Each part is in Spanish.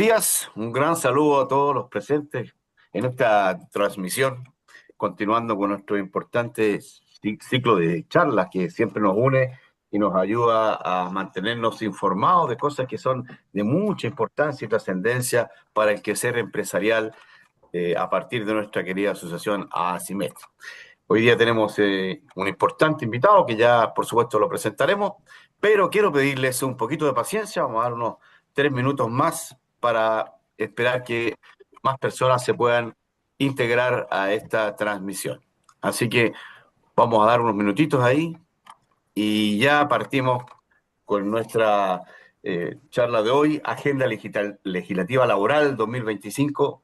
Días, un gran saludo a todos los presentes en esta transmisión, continuando con nuestro importante ciclo de charlas que siempre nos une y nos ayuda a mantenernos informados de cosas que son de mucha importancia y trascendencia para el quehacer empresarial a partir de nuestra querida asociación ACIMET. Hoy día tenemos un importante invitado que ya por supuesto lo presentaremos, pero quiero pedirles un poquito de paciencia, vamos a dar unos 3 minutos más para esperar que más personas se puedan integrar a esta transmisión. Así que vamos a dar unos minutitos ahí y ya partimos con nuestra charla de hoy, Agenda Legislativa Laboral 2025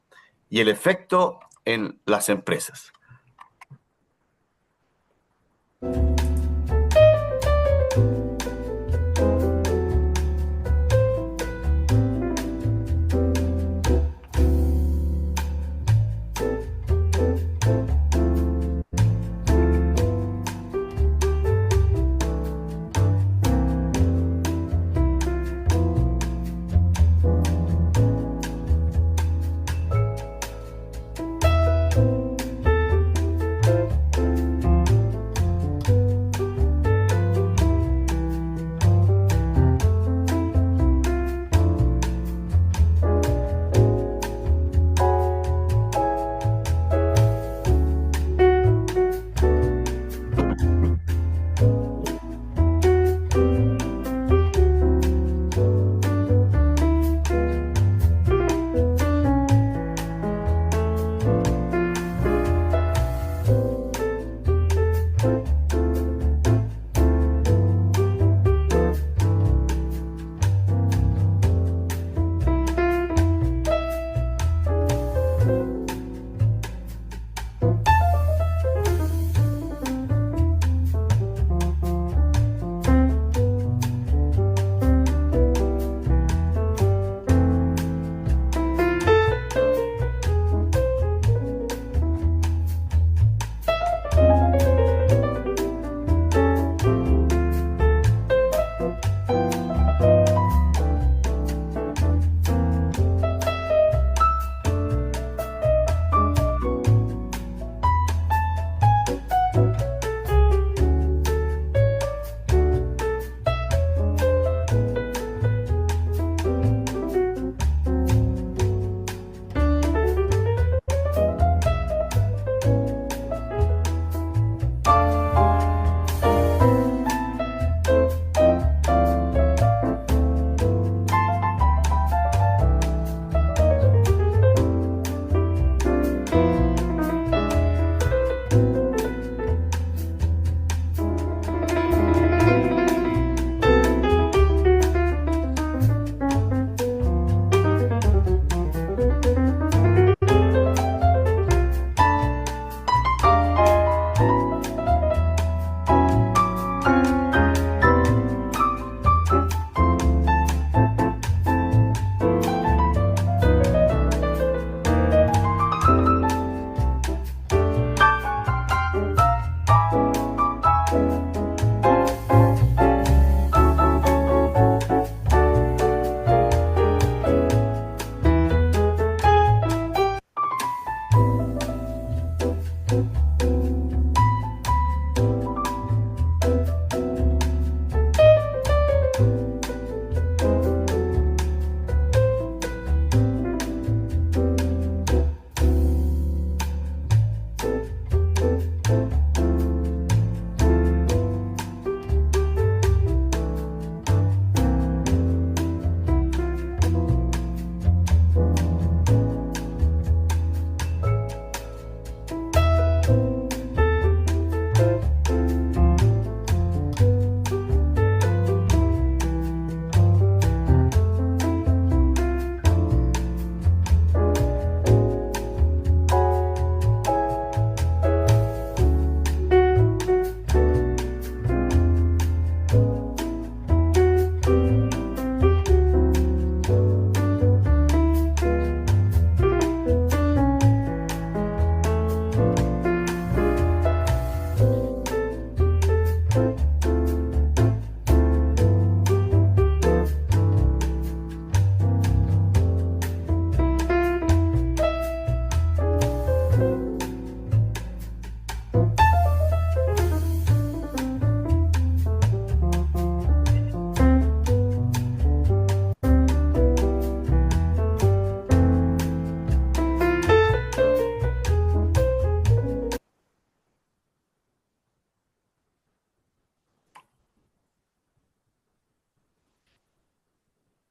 y el efecto en las empresas.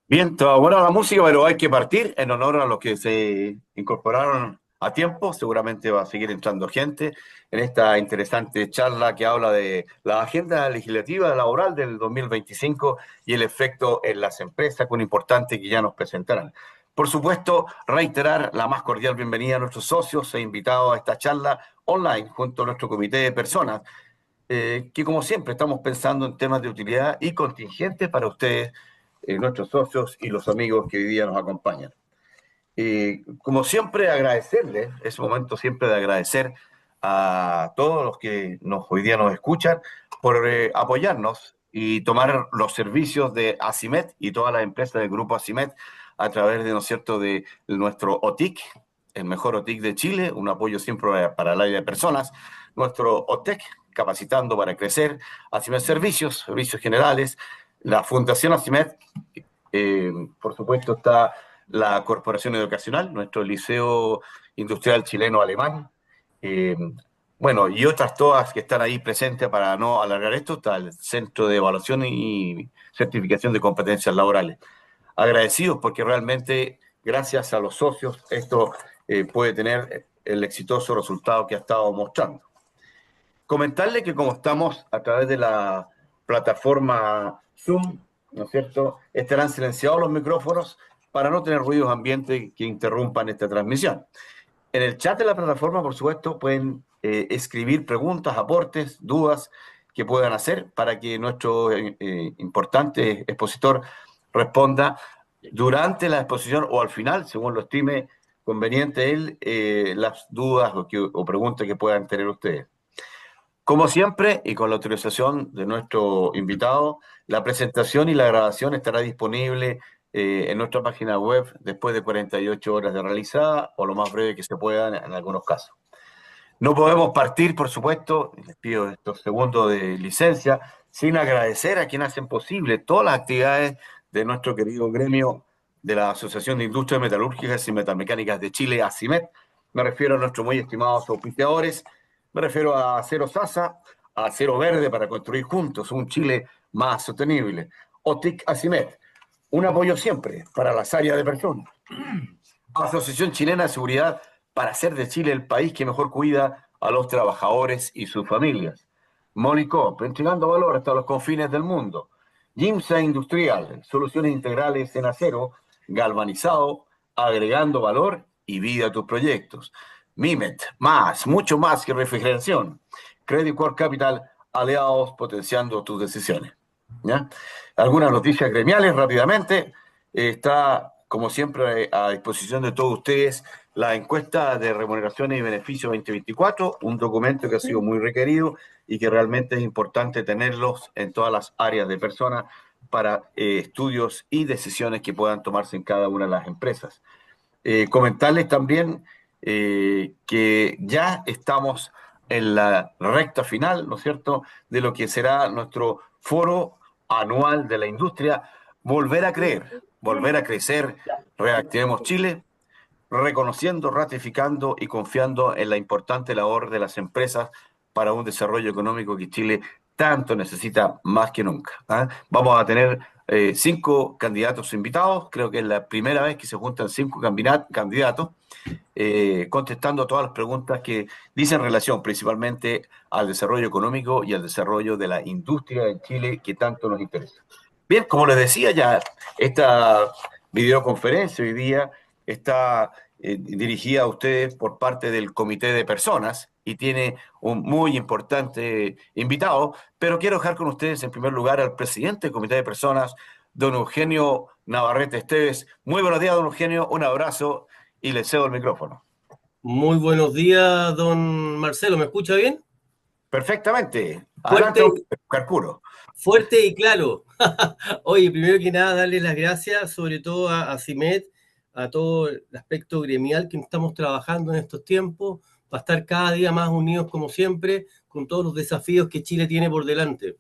Bien, toda buena la música, pero hay que partir en honor a los que se incorporaron a tiempo. Seguramente va a seguir entrando gente en esta interesante charla que habla de la agenda legislativa laboral del 2025 y el efecto en las empresas, con importante que ya nos presentarán. Por supuesto, reiterar la más cordial bienvenida a nuestros socios e invitados a esta charla online junto a nuestro comité de personas, que como siempre estamos pensando en temas de utilidad y contingentes para ustedes, nuestros socios y los amigos que hoy día nos acompañan. Como siempre, agradecerles, es momento siempre de agradecer a todos los que hoy día nos escuchan por apoyarnos y tomar los servicios de ACIMED y todas las empresas del grupo ACIMED a través de, ¿no es cierto?, de nuestro OTIC, el mejor OTIC de Chile, un apoyo siempre para el área de personas, nuestro OTEC, capacitando para crecer, ACIMED Servicios, Servicios Generales, la Fundación ACIMED, por supuesto está la Corporación Educacional, nuestro Liceo Industrial Chileno-Alemán, eh, bueno, y otras todas que están ahí presentes para no alargar esto, está el Centro de Evaluación y Certificación de Competencias Laborales. Agradecidos porque realmente, gracias a los socios, esto puede tener el exitoso resultado que ha estado mostrando. Comentarle que como estamos a través de la plataforma Zoom, ¿no es cierto?, estarán silenciados los micrófonos para no tener ruidos ambientes que interrumpan esta transmisión. En el chat de la plataforma, por supuesto, pueden escribir preguntas, aportes, dudas que puedan hacer para que nuestro importante expositor responda durante la exposición o al final, según lo estime conveniente él, las dudas o preguntas que puedan tener ustedes. Como siempre, y con la autorización de nuestro invitado, la presentación y la grabación estará disponible en nuestra página web después de 48 horas de realizada o lo más breve que se pueda en algunos casos. No podemos partir, por supuesto, les pido estos segundos de licencia, sin agradecer a quienes hacen posible todas las actividades de nuestro querido gremio de la Asociación de Industrias Metalúrgicas y Metalmecánicas de Chile, ACIMET. Me refiero a nuestros muy estimados auspiciadores, me refiero a Acero Sasa, a Acero Verde para construir juntos un Chile más sostenible. OTIC ACIMET, un apoyo siempre para las áreas de personas. Asociación Chilena de Seguridad para hacer de Chile el país que mejor cuida a los trabajadores y sus familias. Molicop, entregando valor hasta los confines del mundo. Gimsa Industrial, soluciones integrales en acero, galvanizado, agregando valor y vida a tus proyectos. Mimet, mucho más que refrigeración. Credit Core Capital, aliados potenciando tus decisiones. ¿Ya? Algunas noticias gremiales rápidamente. Está, como siempre, a disposición de todos ustedes la encuesta de remuneraciones y beneficios 2024, un documento que ha sido muy requerido y que realmente es importante tenerlos en todas las áreas de personas para estudios y decisiones que puedan tomarse en cada una de las empresas. Comentarles también que ya estamos en la recta final, ¿no es cierto?, de lo que será nuestro foro anual de la industria, volver a creer, volver a crecer, reactivemos Chile, reconociendo, ratificando y confiando en la importante labor de las empresas para un desarrollo económico que Chile tanto necesita más que nunca. ¿Ah? Vamos a tener 5 candidatos invitados, creo que es la primera vez que se juntan 5 candidatos, contestando todas las preguntas que dicen relación principalmente al desarrollo económico y al desarrollo de la industria en Chile que tanto nos interesa. Bien, como les decía ya, esta videoconferencia hoy día está dirigida a ustedes por parte del Comité de Personas y tiene un muy importante invitado, pero quiero dejar con ustedes en primer lugar al presidente del Comité de Personas, don Eugenio Navarrete Esteves. Muy buenos días, don Eugenio, un abrazo y le cedo el micrófono. Muy buenos días, don Marcelo. ¿Me escucha bien? Perfectamente. Adelante, don Fuerte, Carcuro. fuerte y claro. Oye, primero que nada, darle las gracias, sobre todo a CIMED, a todo el aspecto gremial que estamos trabajando en estos tiempos, para estar cada día más unidos como siempre, con todos los desafíos que Chile tiene por delante.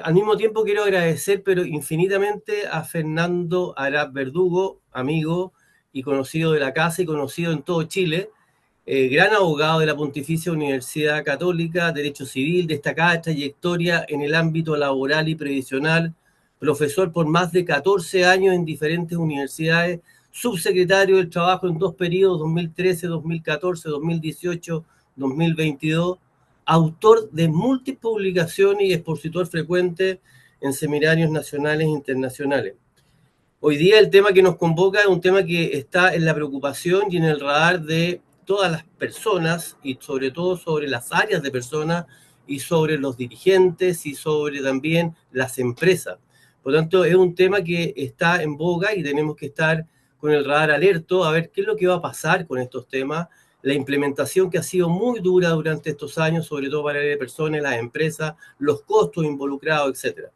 Al mismo tiempo quiero agradecer, pero infinitamente, a Fernando Arap Verdugo, amigo y conocido de la casa y conocido en todo Chile, gran abogado de la Pontificia Universidad Católica, Derecho Civil, destacada trayectoria en el ámbito laboral y previsional, profesor por más de 14 años en diferentes universidades, subsecretario del Trabajo en 2 periodos, 2013, 2014, 2018, 2022, autor de múltiples publicaciones y expositor frecuente en seminarios nacionales e internacionales. Hoy día el tema que nos convoca es un tema que está en la preocupación y en el radar de todas las personas y sobre todo sobre las áreas de personas y sobre los dirigentes y sobre también las empresas. Por lo tanto, es un tema que está en boga y tenemos que estar con el radar alerto a ver qué es lo que va a pasar con estos temas, la implementación que ha sido muy dura durante estos años, sobre todo para las personas, las empresas, los costos involucrados, etcétera.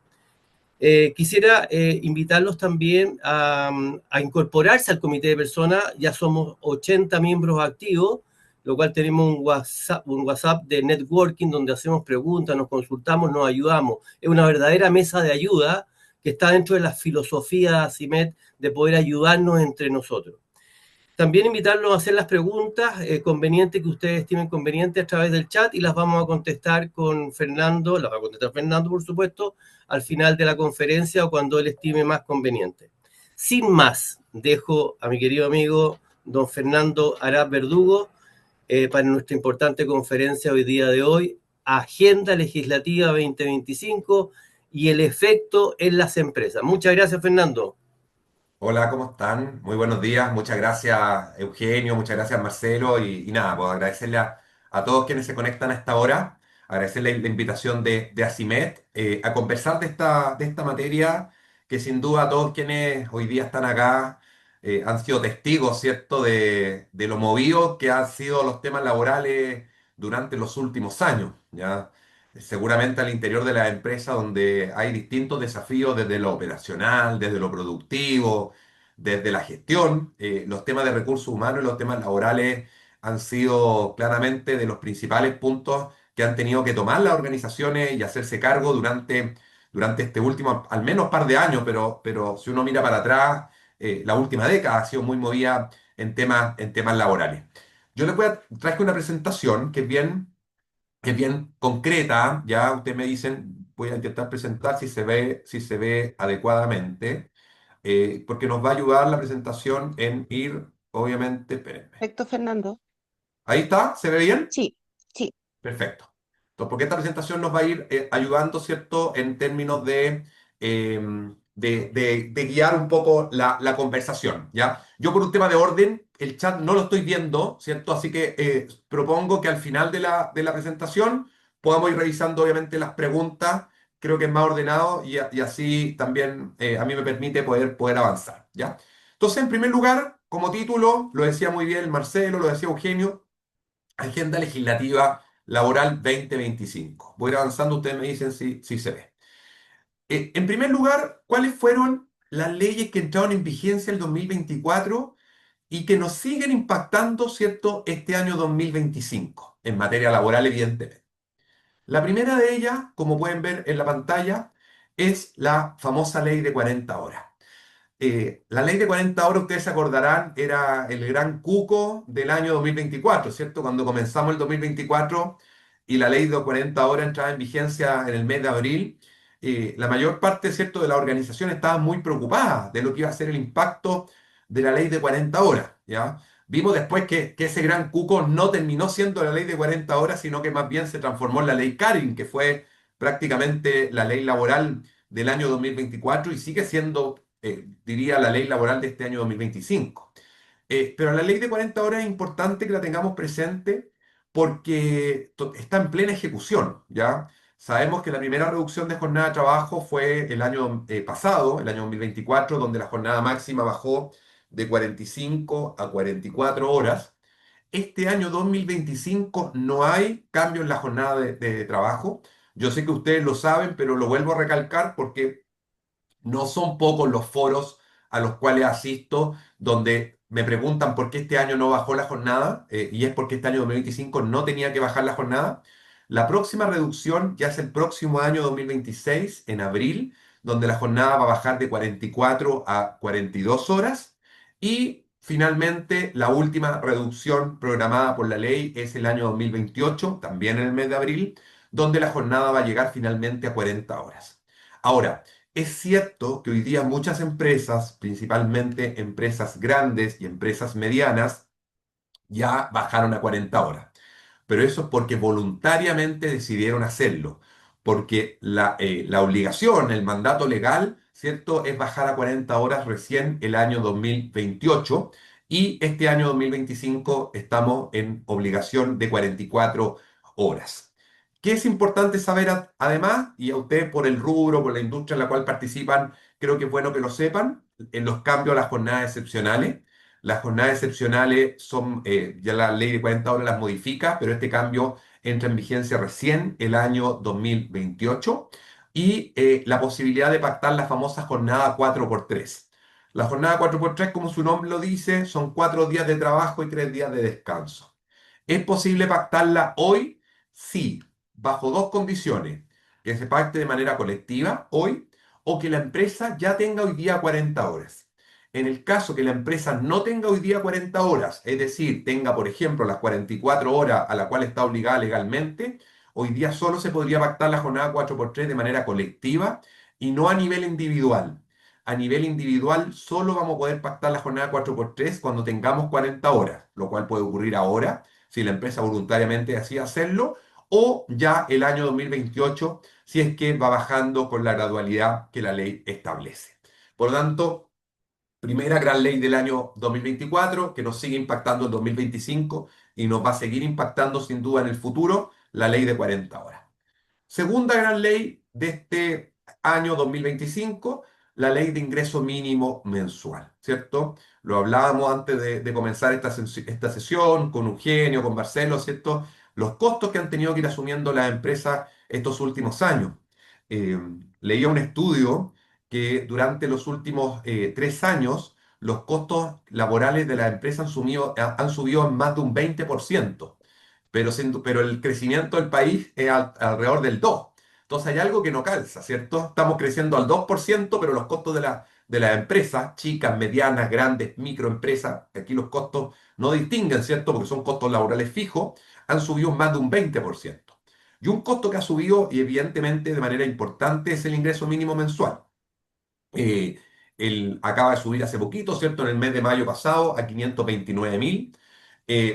Quisiera invitarlos también a incorporarse al comité de personas. Ya somos 80 miembros activos, lo cual tenemos un WhatsApp de networking donde hacemos preguntas, nos consultamos, nos ayudamos. Es una verdadera mesa de ayuda que está dentro de la filosofía de ACIMED de poder ayudarnos entre nosotros. También invitarlos a hacer las preguntas convenientes que ustedes estimen convenientes a través del chat y las vamos a contestar con Fernando, las va a contestar Fernando, por supuesto, al final de la conferencia o cuando él estime más conveniente. Sin más, dejo a mi querido amigo don Fernando Arad Verdugo para nuestra importante conferencia hoy día de hoy, Agenda Legislativa 2025 y el efecto en las empresas. Muchas gracias, Fernando. Hola, ¿cómo están? Muy buenos días. Muchas gracias, Eugenio. Muchas gracias, Marcelo. Y nada, pues agradecerle a todos quienes se conectan a esta hora. Agradecerle la invitación de ACIMED a conversar de esta materia que sin duda todos quienes hoy día están acá han sido testigos, ¿cierto?, de lo movido que han sido los temas laborales durante los últimos años, ¿ya? Seguramente al interior de la empresa donde hay distintos desafíos desde lo operacional, desde lo productivo, desde la gestión, los temas de recursos humanos y los temas laborales han sido claramente de los principales puntos que han tenido que tomar las organizaciones y hacerse cargo durante este último, al menos par de años, pero si uno mira para atrás, la última década ha sido muy movida en temas laborales. Yo les traje una presentación que es bien concreta, ya ustedes me dicen, voy a intentar presentar si se ve adecuadamente, porque nos va a ayudar la presentación en ir, obviamente, espérenme. Perfecto, Fernando. Ahí está, ¿se ve bien? Sí, sí. Perfecto. Entonces, porque esta presentación nos va a ir ayudando, ¿cierto?, en términos de guiar un poco la conversación, ¿ya? Yo por un tema de orden, el chat no lo estoy viendo, ¿cierto? Así que propongo que al final de la presentación podamos ir revisando, obviamente, las preguntas. Creo que es más ordenado y así también a mí me permite poder avanzar, ¿ya? Entonces, en primer lugar, como título, lo decía muy bien Marcelo, lo decía Eugenio, Agenda Legislativa Laboral 2025. Voy a ir avanzando, ustedes me dicen si se ve. En primer lugar, ¿cuáles fueron las leyes que entraron en vigencia el 2024 y que nos siguen impactando, ¿cierto?, este año 2025, en materia laboral, evidentemente? La primera de ellas, como pueden ver en la pantalla, es la famosa ley de 40 horas. La ley de 40 horas, ustedes se acordarán, era el gran cuco del año 2024, ¿cierto? Cuando comenzamos el 2024 y la ley de 40 horas entraba en vigencia en el mes de abril, la mayor parte, ¿cierto?, de las organizaciones estaban muy preocupadas de lo que iba a ser el impacto de la ley de 40 horas, ¿ya? Vimos después que ese gran cuco no terminó siendo la ley de 40 horas, sino que más bien se transformó en la ley Karin, que fue prácticamente la ley laboral del año 2024 y sigue siendo diría, la ley laboral de este año 2025. Pero la ley de 40 horas es importante que la tengamos presente porque está en plena ejecución, ¿ya? Sabemos que la primera reducción de jornada de trabajo fue el año pasado, el año 2024, donde la jornada máxima bajó de 45 a 44 horas. Este año 2025 no hay cambio en la jornada de trabajo. Yo sé que ustedes lo saben, pero lo vuelvo a recalcar porque no son pocos los foros a los cuales asisto donde me preguntan por qué este año no bajó la jornada, y es porque este año 2025 no tenía que bajar la jornada. La próxima reducción ya es el próximo año 2026, en abril, donde la jornada va a bajar de 44 a 42 horas. Y finalmente, la última reducción programada por la ley es el año 2028, también en el mes de abril, donde la jornada va a llegar finalmente a 40 horas. Ahora, Es cierto que hoy día muchas empresas, principalmente empresas grandes y empresas medianas, ya bajaron a 40 horas. Pero eso es porque voluntariamente decidieron hacerlo, porque la obligación, el mandato legal, ¿cierto?, es bajar a 40 horas recién el año 2028 y este año 2025 estamos en obligación de 44 horas. ¿Qué es importante saber además? Y a usted por el rubro, por la industria en la cual participan, creo que es bueno que lo sepan, en los cambios a las jornadas excepcionales. Las jornadas excepcionales son, ya la ley de 40 horas las modifica, pero este cambio entra en vigencia recién el año 2028 y la posibilidad de pactar la famosa jornada 4x3. La jornada 4x3, como su nombre lo dice, son 4 días de trabajo y 3 días de descanso. ¿Es posible pactarla hoy? Sí, bajo dos condiciones. Que se pacte de manera colectiva hoy o que la empresa ya tenga hoy día 40 horas. En el caso que la empresa no tenga hoy día 40 horas, es decir, tenga, por ejemplo, las 44 horas a la cual está obligada legalmente, hoy día solo se podría pactar la jornada 4x3 de manera colectiva y no a nivel individual. A nivel individual solo vamos a poder pactar la jornada 4x3 cuando tengamos 40 horas, lo cual puede ocurrir ahora, si la empresa voluntariamente decide hacerlo, o ya el año 2028, si es que va bajando con la gradualidad que la ley establece. Por lo tanto, primera gran ley del año 2024 que nos sigue impactando en 2025 y nos va a seguir impactando sin duda en el futuro, la ley de 40 horas. Segunda gran ley de este año 2025, la ley de ingreso mínimo mensual, ¿cierto? Lo hablábamos antes de comenzar esta sesión con Eugenio, con Marcelo, ¿cierto? Los costos que han tenido que ir asumiendo las empresas estos últimos años. Eh, Leía un estudio que durante los últimos 3 años los costos laborales de las empresas han subido en más de un 20%, pero el crecimiento del país es alrededor del 2%. Entonces hay algo que no calza, ¿cierto? Estamos creciendo al 2%, pero los costos de las empresas, chicas, medianas, grandes, microempresas, aquí los costos no distinguen, ¿cierto? Porque son costos laborales fijos, han subido más de un 20%. Y un costo que ha subido, y evidentemente de manera importante, es el ingreso mínimo mensual. Eh, Acaba de subir hace poquito, ¿cierto? En el mes de mayo pasado a 529.000.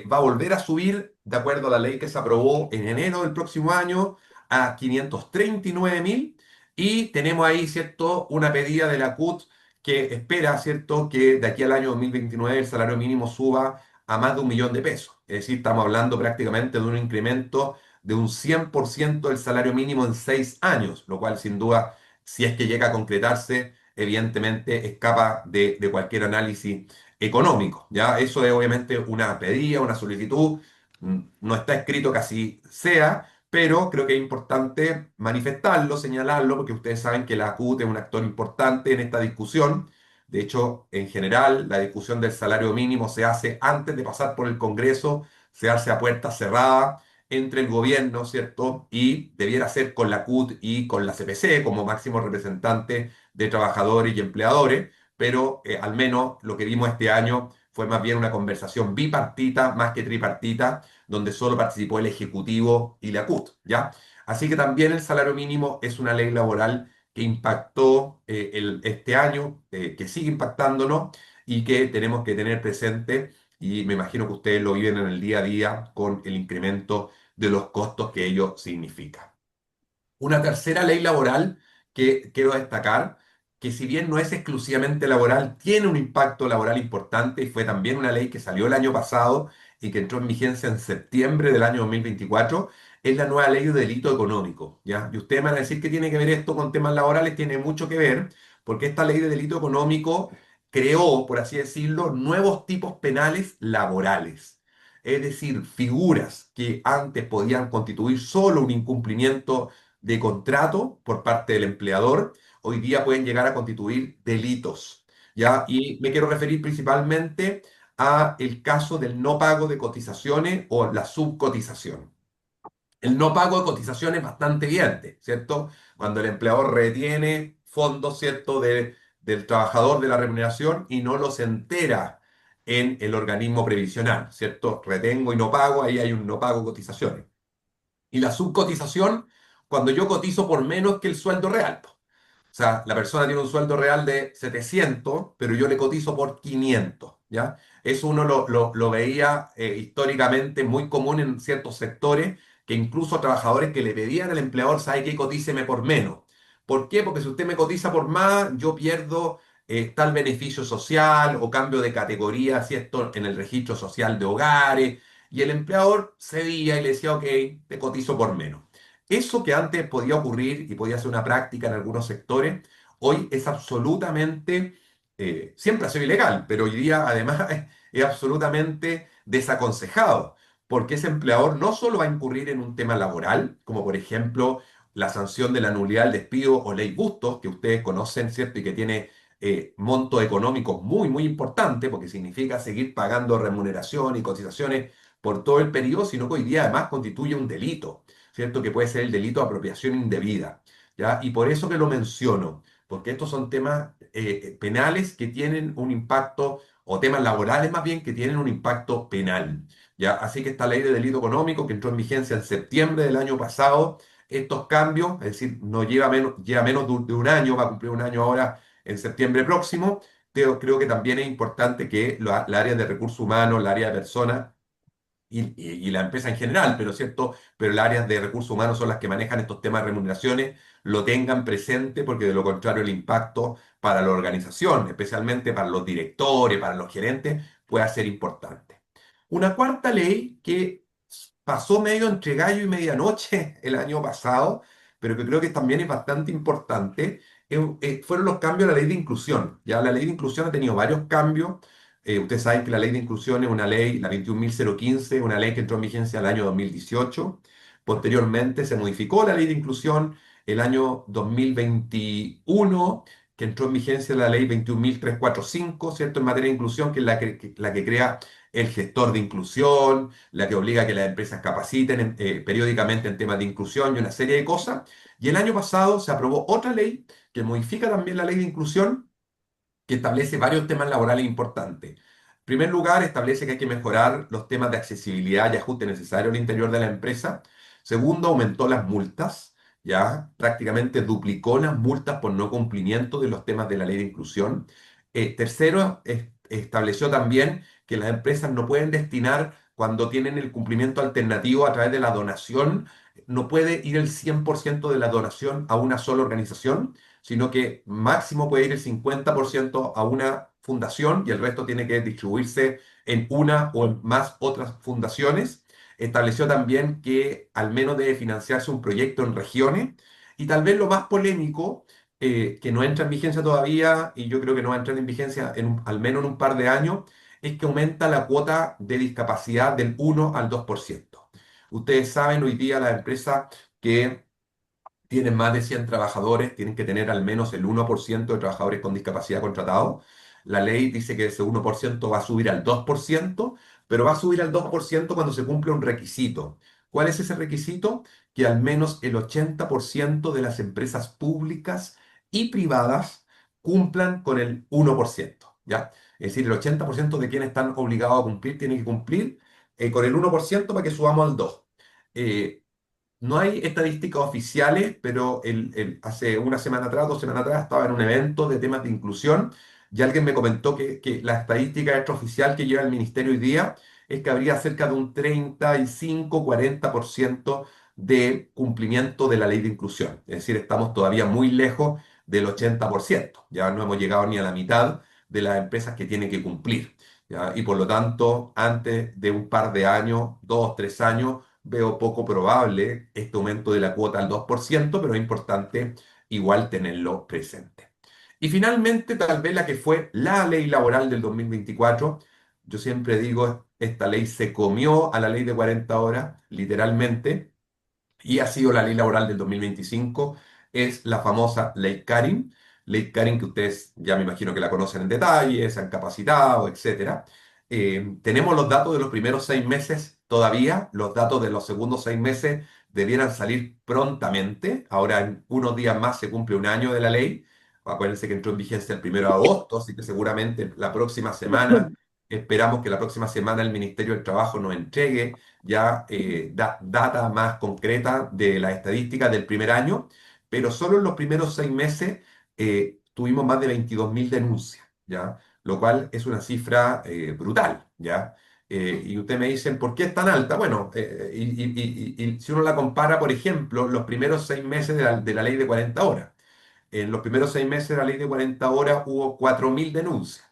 Va a volver a subir, de acuerdo a la ley que se aprobó en enero del próximo año, a 539.000. Y tenemos ahí, ¿cierto?, una pedida de la CUT que espera, ¿cierto?, que de aquí al año 2029 el salario mínimo suba a más de 1.000.000 de pesos. Es decir, estamos hablando prácticamente de un incremento de un 100% del salario mínimo en 6 años, lo cual sin duda, si es que llega a concretarse, evidentemente escapa de cualquier análisis económico. ¿Ya? Eso es obviamente una pedida, una solicitud, no está escrito que así sea, pero creo que es importante manifestarlo, señalarlo, porque ustedes saben que la CUT es un actor importante en esta discusión. De hecho, en general, la discusión del salario mínimo se hace antes de pasar por el Congreso, se hace a puerta cerrada entre el gobierno, ¿cierto? Y debiera ser con la CUT y con la CPC como máximo representante de trabajadores y empleadores, pero al menos lo que vimos este año fue más bien una conversación bipartita más que tripartita, donde solo participó el Ejecutivo y la CUT, ¿ya? Así que también el salario mínimo es una ley laboral que impactó este año, que sigue impactándonos y que tenemos que tener presente, y me imagino que ustedes lo viven en el día a día con el incremento de los costos que ello significa. Una tercera ley laboral que quiero destacar, que si bien no es exclusivamente laboral, tiene un impacto laboral importante y fue también una ley que salió el año pasado y que entró en vigencia en septiembre del año 2024, es la nueva ley de delito económico, ¿ya? Y ustedes me van a decir que tiene que ver esto con temas laborales, tiene mucho que ver, porque esta ley de delito económico creó, por así decirlo, nuevos tipos penales laborales. Es decir, figuras que antes podían constituir solo un incumplimiento de contrato por parte del empleador, hoy día pueden llegar a constituir delitos, ¿ya? Y me quiero referir principalmente a el caso del no pago de cotizaciones o la subcotización. El no pago de cotizaciones es bastante evidente, ¿cierto? Cuando el empleador retiene fondos, ¿cierto?, del trabajador de la remuneración y no los entera en el organismo previsional, ¿cierto? Retengo y no pago, ahí hay un no pago de cotizaciones. Y la subcotización, cuando yo cotizo por menos que el sueldo real, po. O sea, la persona tiene un sueldo real de 700, pero yo le cotizo por 500, ¿ya? Eso uno lo veía históricamente muy común en ciertos sectores, que incluso trabajadores que le pedían al empleador, ¿sabe qué? Cotíceme por menos. ¿Por qué? Porque si usted me cotiza por más, yo pierdo tal beneficio social o cambio de categoría, ¿cierto? En el registro social de hogares. Y el empleador cedía y le decía, ok, te cotizo por menos. Eso que antes podía ocurrir y podía ser una práctica en algunos sectores, hoy es absolutamente, siempre ha sido ilegal, pero hoy día además es absolutamente desaconsejado, porque ese empleador no solo va a incurrir en un tema laboral, como por ejemplo la sanción de la nulidad del despido o ley Bustos, que ustedes conocen, ¿cierto? Y que tiene montos económicos muy, muy importantes, porque significa seguir pagando remuneración y cotizaciones por todo el periodo, sino que hoy día además constituye un delito. ¿Cierto? Que puede ser el delito de apropiación indebida, ¿ya? Y por eso que lo menciono, porque estos son temas penales que tienen un impacto, o temas laborales más bien, que tienen un impacto penal, ¿ya? Así que esta ley de delito económico que entró en vigencia en septiembre del año pasado, estos cambios, es decir, no lleva menos de un año, va a cumplir un año ahora en septiembre próximo, creo que también es importante que la área de recursos humanos, la área de personas, y la empresa en general, pero cierto, pero las áreas de recursos humanos son las que manejan estos temas de remuneraciones, lo tengan presente porque de lo contrario el impacto para la organización, especialmente para los directores, para los gerentes, puede ser importante. Una cuarta ley que pasó medio entre gallo y medianoche el año pasado, pero que creo que también es bastante importante, fueron los cambios a la ley de inclusión. Ya la ley de inclusión ha tenido varios cambios. Ustedes saben que la ley de inclusión es una ley, la 21.015, una ley que entró en vigencia el año 2018. Posteriormente se modificó la ley de inclusión el año 2021, que entró en vigencia la ley 21.345, ¿cierto? En materia de inclusión, que es la que crea el gestor de inclusión, la que obliga a que las empresas capaciten periódicamente en temas de inclusión y una serie de cosas. Y el año pasado se aprobó otra ley que modifica también la ley de inclusión, que establece varios temas laborales importantes. En primer lugar, establece que hay que mejorar los temas de accesibilidad y ajuste necesario al interior de la empresa. Segundo, aumentó las multas, ya prácticamente duplicó las multas por no cumplimiento de los temas de la ley de inclusión. Tercero, estableció también que las empresas no pueden destinar, cuando tienen el cumplimiento alternativo a través de la donación, no puede ir el 100% de la donación a una sola organización, sino que máximo puede ir el 50% a una fundación y el resto tiene que distribuirse en una o en más otras fundaciones. Estableció también que al menos debe financiarse un proyecto en regiones y tal vez lo más polémico, que no entra en vigencia todavía y yo creo que no va a entrar en vigencia al menos en un par de años, es que aumenta la cuota de discapacidad del 1 al 2%. Ustedes saben hoy día las empresas que tienen más de 100 trabajadores, tienen que tener al menos el 1% de trabajadores con discapacidad contratados. La ley dice que ese 1% va a subir al 2%, pero va a subir al 2% cuando se cumple un requisito. ¿Cuál es ese requisito? Que al menos el 80% de las empresas públicas y privadas cumplan con el 1%, ¿ya? Es decir, el 80% de quienes están obligados a cumplir tienen que cumplir con el 1% para que subamos al 2%. No hay estadísticas oficiales, pero hace una semana atrás, 2 semanas atrás, estaba en un evento de temas de inclusión y alguien me comentó que la estadística extraoficial que lleva el ministerio hoy día es que habría cerca de un 35-40% de cumplimiento de la ley de inclusión. Es decir, estamos todavía muy lejos del 80%. Ya no hemos llegado ni a la mitad de las empresas que tienen que cumplir. ¿Ya? Y por lo tanto, antes de un par de años, 2, 3 años, veo poco probable este aumento de la cuota al 2%, pero es importante igual tenerlo presente. Y finalmente, tal vez la que fue la ley laboral del 2024, yo siempre digo, esta ley se comió a la ley de 40 horas, literalmente, y ha sido la ley laboral del 2025, es la famosa ley Karin que ustedes ya me imagino que la conocen en detalle, se han capacitado, etcétera. Tenemos los datos de los primeros 6 meses todavía, los datos de los segundos 6 meses debieran salir prontamente, ahora en unos días más se cumple un año de la ley, acuérdense que entró en vigencia el 1 de agosto, así que seguramente la próxima semana, esperamos que la próxima semana el Ministerio del Trabajo nos entregue ya data más concreta de las estadísticas del primer año, pero solo en los primeros 6 meses tuvimos más de 22.000 denuncias, ¿ya? Lo cual es una cifra brutal, ¿ya? Y ustedes me dicen, ¿por qué es tan alta? Bueno, y si uno la compara, por ejemplo, los primeros 6 meses de la ley de 40 horas. En los primeros 6 meses de la ley de 40 horas hubo 4.000 denuncias.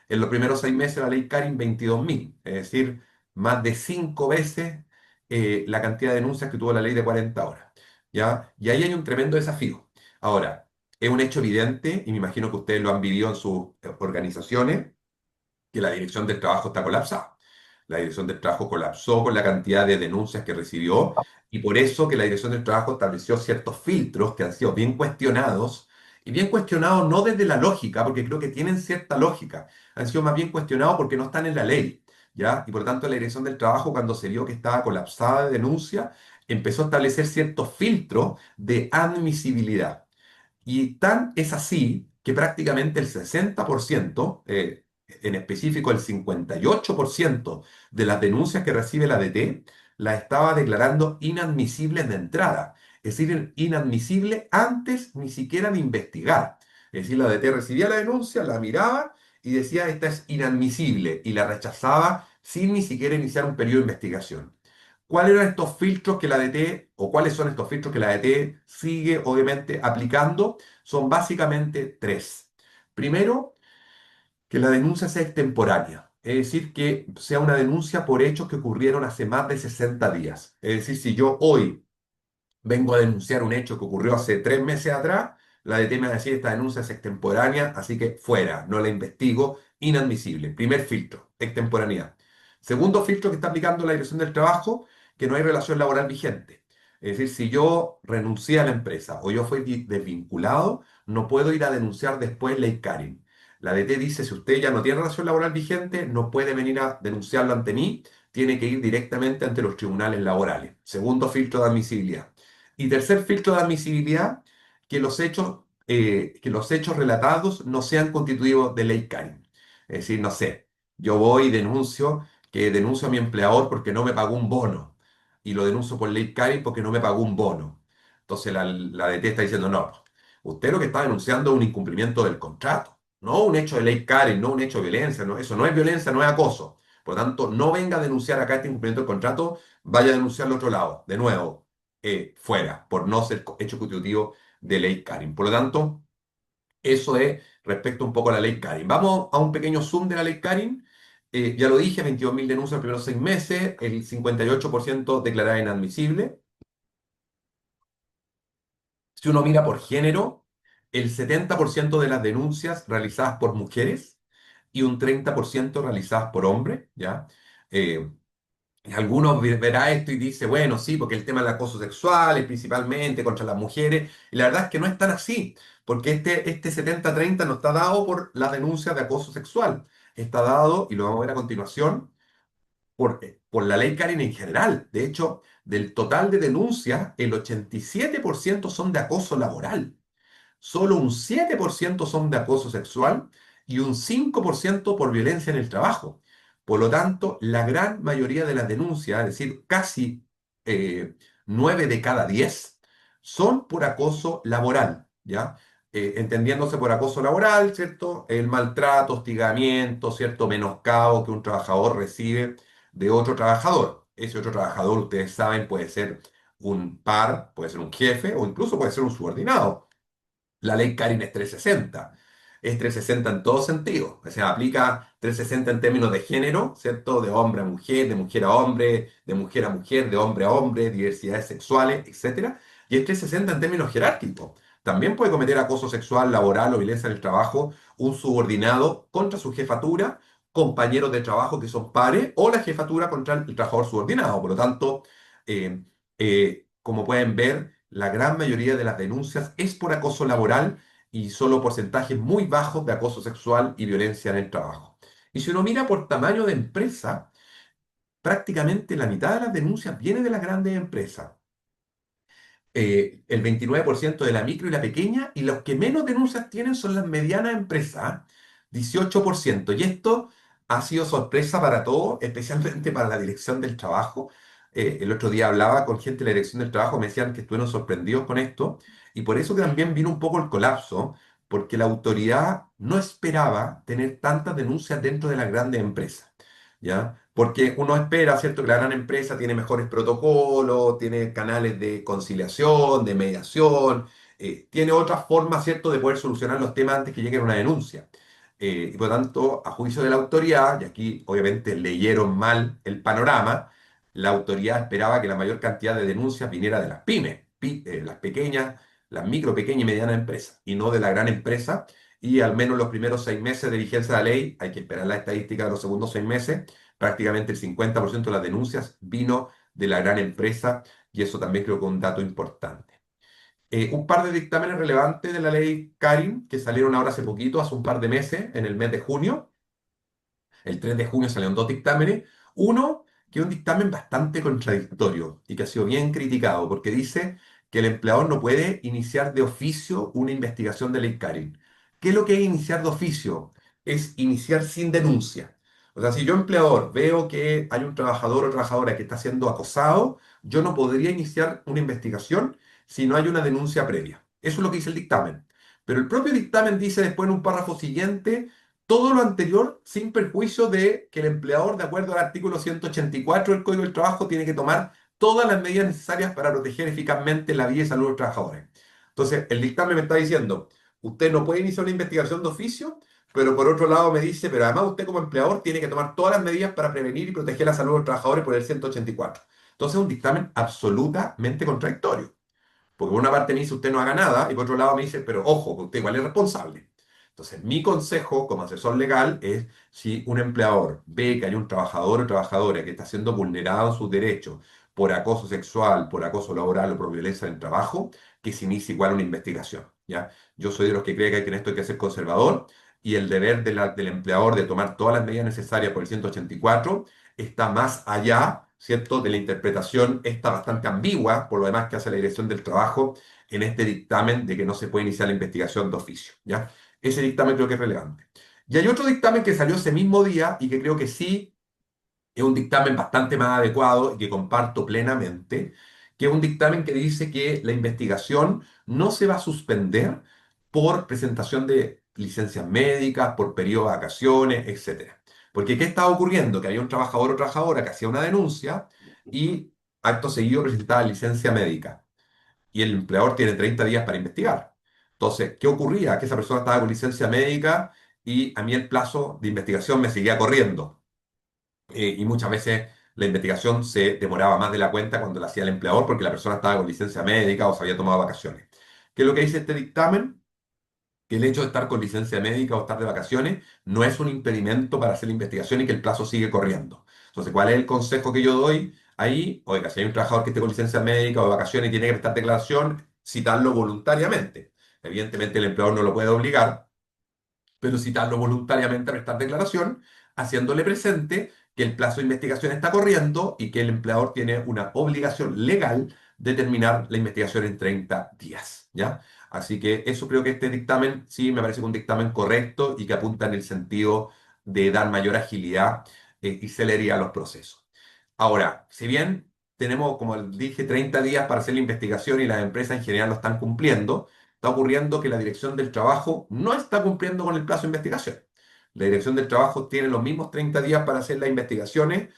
En los primeros 6 meses de la ley Karin, 22.000. Es decir, más de 5 veces la cantidad de denuncias que tuvo la ley de 40 horas. ¿Ya? Y ahí hay un tremendo desafío. Ahora, es un hecho evidente, y me imagino que ustedes lo han vivido en sus organizaciones, que la Dirección del Trabajo está colapsada. La Dirección del Trabajo colapsó con la cantidad de denuncias que recibió y por eso que la Dirección del Trabajo estableció ciertos filtros que han sido bien cuestionados y bien cuestionados no desde la lógica, porque creo que tienen cierta lógica, han sido más bien cuestionados porque no están en la ley, ¿ya? Y por lo tanto la Dirección del Trabajo cuando se vio que estaba colapsada de denuncia, empezó a establecer ciertos filtros de admisibilidad. Y tan es así que prácticamente el 60%, en específico el 58% de las denuncias que recibe la ADT, las estaba declarando inadmisibles de entrada. Es decir, inadmisible antes ni siquiera de investigar. Es decir, la ADT recibía la denuncia, la miraba y decía, esta es inadmisible, y la rechazaba sin ni siquiera iniciar un periodo de investigación. ¿Cuáles eran estos filtros que la ADT, o cuáles son estos filtros que la ADT sigue obviamente aplicando? Son básicamente tres. Primero, que la denuncia sea extemporánea, es decir, que sea una denuncia por hechos que ocurrieron hace más de 60 días. Es decir, si yo hoy vengo a denunciar un hecho que ocurrió hace 3 meses atrás, la DT me va a decir esta denuncia es extemporánea, así que fuera, no la investigo, inadmisible. Primer filtro, extemporaneidad. Segundo filtro que está aplicando la Dirección del Trabajo, que no hay relación laboral vigente. Es decir, si yo renuncié a la empresa o yo fui desvinculado, no puedo ir a denunciar después ley Karin. La DT dice, si usted ya no tiene relación laboral vigente, no puede venir a denunciarlo ante mí, tiene que ir directamente ante los tribunales laborales. Segundo filtro de admisibilidad. Y tercer filtro de admisibilidad, que los hechos relatados no sean constitutivos de ley Karin. Es decir, no sé, yo voy y denuncio a mi empleador porque no me pagó un bono. Y lo denuncio por ley Karin porque no me pagó un bono. Entonces la DT está diciendo, no, usted lo que está denunciando es un incumplimiento del contrato, no un hecho de ley Karin, no un hecho de violencia, no, eso no es violencia, no es acoso. Por lo tanto, no venga a denunciar acá este incumplimiento del contrato, vaya a denunciarlo al otro lado. De nuevo, fuera, por no ser hecho constitutivo de ley Karin. Por lo tanto, eso es respecto un poco a la ley Karin. Vamos a un pequeño zoom de la ley Karin. Ya lo dije, 22.000 denuncias en los primeros 6 meses, el 58% declarada inadmisible. Si uno mira por género, el 70% de las denuncias realizadas por mujeres y un 30% realizadas por hombres, ¿ya? Eh, Algunos verá esto y dice, bueno, sí, porque el tema del acoso sexual es principalmente contra las mujeres. Y la verdad es que no es tan así, porque este 70-30 no está dado por las denuncias de acoso sexual. Está dado, y lo vamos a ver a continuación, por la ley Karin en general. De hecho, del total de denuncias, el 87% son de acoso laboral. Solo un 7% son de acoso sexual y un 5% por violencia en el trabajo. Por lo tanto, la gran mayoría de las denuncias, es decir, casi 9 de cada 10, son por acoso laboral, ¿ya? Entendiéndose por acoso laboral, ¿cierto? El maltrato, hostigamiento, ¿cierto? Menoscabo que un trabajador recibe de otro trabajador. Ese otro trabajador, ustedes saben, puede ser un par, puede ser un jefe o incluso puede ser un subordinado. La ley Karin es 360. Es 360 en todo sentido. O sea, aplica 360 en términos de género, ¿cierto? De hombre a mujer, de mujer a hombre, de mujer a mujer, de hombre a hombre, diversidades sexuales, etcétera. Y es 360 en términos jerárquicos. También puede cometer acoso sexual, laboral o violencia en el trabajo un subordinado contra su jefatura, compañeros de trabajo que son pares, o la jefatura contra el trabajador subordinado. Por lo tanto, como pueden ver, la gran mayoría de las denuncias es por acoso laboral y solo porcentajes muy bajos de acoso sexual y violencia en el trabajo. Y si uno mira por tamaño de empresa, prácticamente la mitad de las denuncias viene de las grandes empresas. El 29% de la micro y la pequeña, y los que menos denuncias tienen son las medianas empresas, 18%. Y esto ha sido sorpresa para todos, especialmente para la Dirección del Trabajo. El otro día hablaba con gente de la Dirección del Trabajo, me decían que estuvieron sorprendidos con esto, y por eso que también vino un poco el colapso, porque la autoridad no esperaba tener tantas denuncias dentro de las grandes empresas, ¿ya? Porque uno espera, ¿cierto?, que la gran empresa tiene mejores protocolos, tiene canales de conciliación, de mediación, tiene otras formas, ¿cierto?, de poder solucionar los temas antes que llegue una denuncia. Y por lo tanto, a juicio de la autoridad, y aquí obviamente leyeron mal el panorama, la autoridad esperaba que la mayor cantidad de denuncias viniera de las pymes, las pequeñas, las micro, pequeñas y medianas empresas, y no de la gran empresa. Y al menos los primeros 6 meses de vigencia de la ley, hay que esperar la estadística de los segundos 6 meses, prácticamente el 50% de las denuncias vino de la gran empresa, y eso también creo que es un dato importante. Un par de dictámenes relevantes de la ley Karin, que salieron ahora hace poquito, hace un par de meses, en el mes de junio. El 3 de junio salieron dos dictámenes. Uno, que es un dictamen bastante contradictorio y que ha sido bien criticado, porque dice que el empleador no puede iniciar de oficio una investigación de ley Karin. ¿Qué es lo que es iniciar de oficio? Es iniciar sin denuncia. O sea, si yo empleador veo que hay un trabajador o trabajadora que está siendo acosado, yo no podría iniciar una investigación si no hay una denuncia previa. Eso es lo que dice el dictamen. Pero el propio dictamen dice después en un párrafo siguiente todo lo anterior sin perjuicio de que el empleador, de acuerdo al artículo 184 del Código del Trabajo, tiene que tomar todas las medidas necesarias para proteger eficazmente la vida y salud de los trabajadores. Entonces, el dictamen me está diciendo, usted no puede iniciar una investigación de oficio, pero por otro lado me dice, pero además usted como empleador tiene que tomar todas las medidas para prevenir y proteger la salud de los trabajadores por el 184. Entonces, es un dictamen absolutamente contradictorio. Porque por una parte me dice usted no haga nada y por otro lado me dice, pero ojo, que usted igual es responsable. Entonces, mi consejo como asesor legal es si un empleador ve que hay un trabajador o trabajadora que está siendo vulnerado en sus derechos por acoso sexual, por acoso laboral o por violencia en el trabajo, que se inicie igual una investigación, ¿ya? Yo soy de los que cree que en esto hay que ser conservador y el deber del empleador de tomar todas las medidas necesarias por el 184 está más allá, ¿cierto?, de la interpretación, está bastante ambigua, por lo demás que hace la Dirección del Trabajo en este dictamen de que no se puede iniciar la investigación de oficio, ¿ya? Ese dictamen creo que es relevante. Y hay otro dictamen que salió ese mismo día y que creo que sí es un dictamen bastante más adecuado y que comparto plenamente, que es un dictamen que dice que la investigación no se va a suspender por presentación de licencias médicas, por periodo de vacaciones, etcétera. Porque ¿qué estaba ocurriendo? Que había un trabajador o trabajadora que hacía una denuncia y acto seguido presentaba licencia médica y el empleador tiene 30 días para investigar. Entonces, ¿qué ocurría? Que esa persona estaba con licencia médica y a mí el plazo de investigación me seguía corriendo. Y muchas veces la investigación se demoraba más de la cuenta cuando la hacía el empleador porque la persona estaba con licencia médica o se había tomado vacaciones. ¿Qué es lo que dice este dictamen? Que el hecho de estar con licencia médica o estar de vacaciones no es un impedimento para hacer la investigación y que el plazo sigue corriendo. Entonces, ¿cuál es el consejo que yo doy ahí? Oiga, si hay un trabajador que esté con licencia médica o de vacaciones y tiene que prestar declaración, citarlo voluntariamente. Evidentemente el empleador no lo puede obligar, pero citarlo voluntariamente a prestar declaración, haciéndole presente que el plazo de investigación está corriendo y que el empleador tiene una obligación legal de terminar la investigación en 30 días, ¿ya? Así que eso creo que este dictamen sí me parece un dictamen correcto y que apunta en el sentido de dar mayor agilidad y celeridad a los procesos. Ahora, si bien tenemos, como dije, 30 días para hacer la investigación y las empresas en general lo están cumpliendo, está ocurriendo que la Dirección del Trabajo no está cumpliendo con el plazo de investigación. La Dirección del Trabajo tiene los mismos 30 días para hacer las investigaciones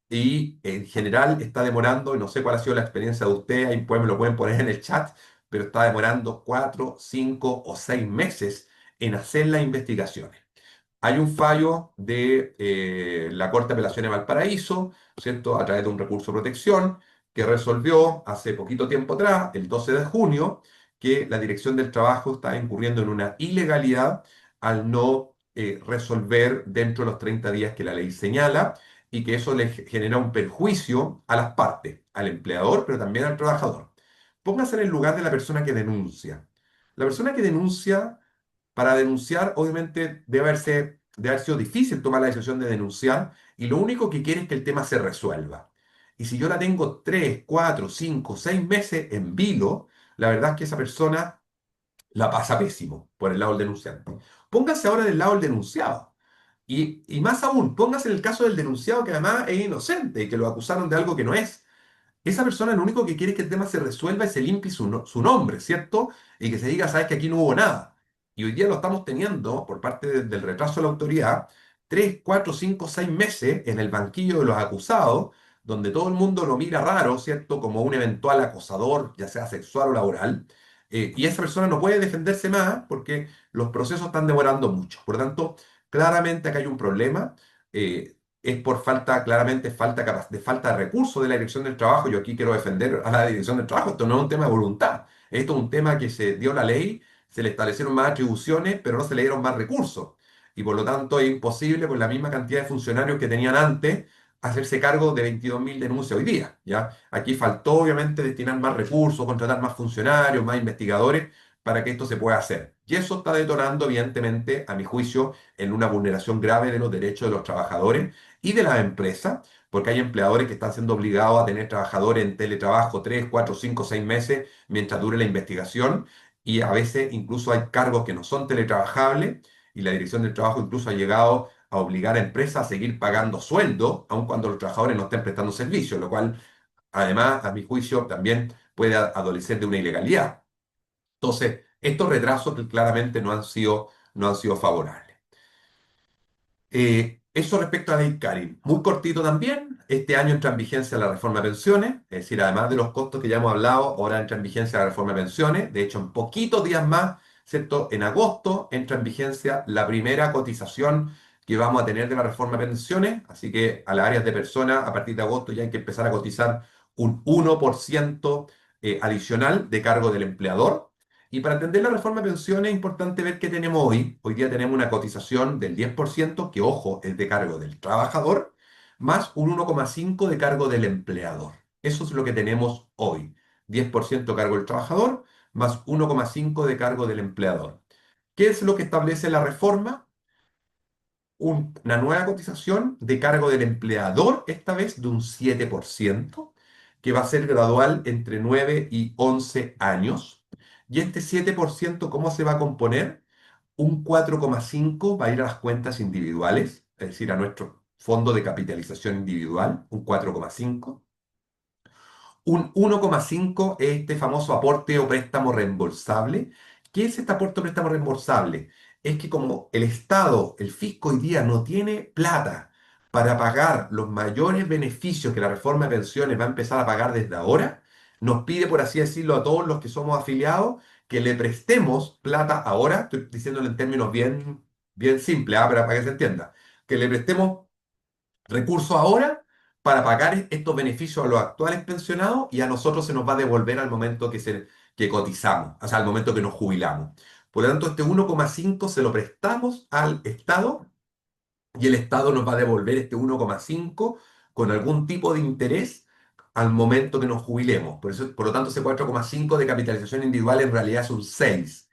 y en general está demorando, y no sé cuál ha sido la experiencia de usted, ahí pues me lo pueden poner en el chat, pero está demorando 4, 5 o 6 meses en hacer las investigaciones. Hay un fallo de la Corte de Apelaciones de Valparaíso, ¿cierto?, a través de un recurso de protección, que resolvió hace poquito tiempo atrás, el 12 de junio, que la Dirección del Trabajo está incurriendo en una ilegalidad al no resolver dentro de los 30 días que la ley señala y que eso le genera un perjuicio a las partes, al empleador, pero también al trabajador. Póngase en el lugar de la persona que denuncia. La persona que denuncia para denunciar, obviamente, debe haber sido difícil tomar la decisión de denunciar y lo único que quiere es que el tema se resuelva. Y si yo la tengo 3, 4, 5, 6 meses en vilo, la verdad es que esa persona la pasa pésimo por el lado del denunciante. Póngase ahora del lado del denunciado. Y más aún, póngase en el caso del denunciado que además es inocente y que lo acusaron de algo que no es. Esa persona lo único que quiere es que el tema se resuelva y se limpie su nombre, ¿cierto? Y que se diga, sabes que aquí no hubo nada. Y hoy día lo estamos teniendo por parte del retraso de la autoridad, 3, 4, 5, 6 meses en el banquillo de los acusados, donde todo el mundo lo mira raro, ¿cierto? Como un eventual acosador, ya sea sexual o laboral. Y esa persona no puede defenderse más porque los procesos están demorando mucho. Por lo tanto, claramente acá hay un problema. Es por falta, claramente, falta de recursos de la Dirección del Trabajo. Yo aquí quiero defender a la Dirección del Trabajo. Esto no es un tema de voluntad. Esto es un tema que se dio la ley, se le establecieron más atribuciones, pero no se le dieron más recursos. Y por lo tanto es imposible, con la misma cantidad de funcionarios que tenían antes, hacerse cargo de 22.000 denuncias hoy día, ¿ya? Aquí faltó, obviamente, destinar más recursos, contratar más funcionarios, más investigadores, para que esto se pueda hacer. Y eso está detonando, evidentemente, a mi juicio, en una vulneración grave de los derechos de los trabajadores y de las empresas, porque hay empleadores que están siendo obligados a tener trabajadores en teletrabajo 3, 4, 5, 6 meses mientras dure la investigación, y a veces incluso hay cargos que no son teletrabajables, y la Dirección del Trabajo incluso ha llegado a obligar a empresas a seguir pagando sueldo, aun cuando los trabajadores no estén prestando servicio, lo cual, además, a mi juicio, también puede adolecer de una ilegalidad. Entonces, estos retrasos que claramente no han sido favorables. Eso respecto a la ley Karin. Muy cortito también. Este año entra en vigencia la reforma de pensiones, es decir, además de los costos que ya hemos hablado, ahora entra en vigencia la reforma de pensiones. De hecho, en poquitos días más, ¿cierto? En agosto entra en vigencia la primera cotización que vamos a tener de la reforma de pensiones. Así que a las áreas de personas, a partir de agosto ya hay que empezar a cotizar un 1% adicional de cargo del empleador. Y para entender la reforma de pensiones es importante ver qué tenemos hoy. Hoy día tenemos una cotización del 10%, que ojo, es de cargo del trabajador, más un 1,5% de cargo del empleador. Eso es lo que tenemos hoy. 10% cargo del trabajador, más 1,5% de cargo del empleador. ¿Qué es lo que establece la reforma? Una nueva cotización de cargo del empleador, esta vez de un 7%, que va a ser gradual entre 9 y 11 años. Y este 7%, ¿cómo se va a componer? Un 4,5 va a ir a las cuentas individuales, es decir, a nuestro fondo de capitalización individual, un 4,5. Un 1,5 es este famoso aporte o préstamo reembolsable. ¿Qué es este aporte o préstamo reembolsable? Es que como el Estado, el fisco hoy día no tiene plata para pagar los mayores beneficios que la reforma de pensiones va a empezar a pagar desde ahora, nos pide, por así decirlo, a todos los que somos afiliados, que le prestemos plata ahora, estoy diciéndolo en términos bien, bien simples, para que se entienda, que le prestemos recursos ahora para pagar estos beneficios a los actuales pensionados, y a nosotros se nos va a devolver al momento que cotizamos, o sea, al momento que nos jubilamos. Por lo tanto, este 1,5 se lo prestamos al Estado, y el Estado nos va a devolver este 1,5 con algún tipo de interés al momento que nos jubilemos. Por lo tanto, ese 4,5 de capitalización individual en realidad es un 6.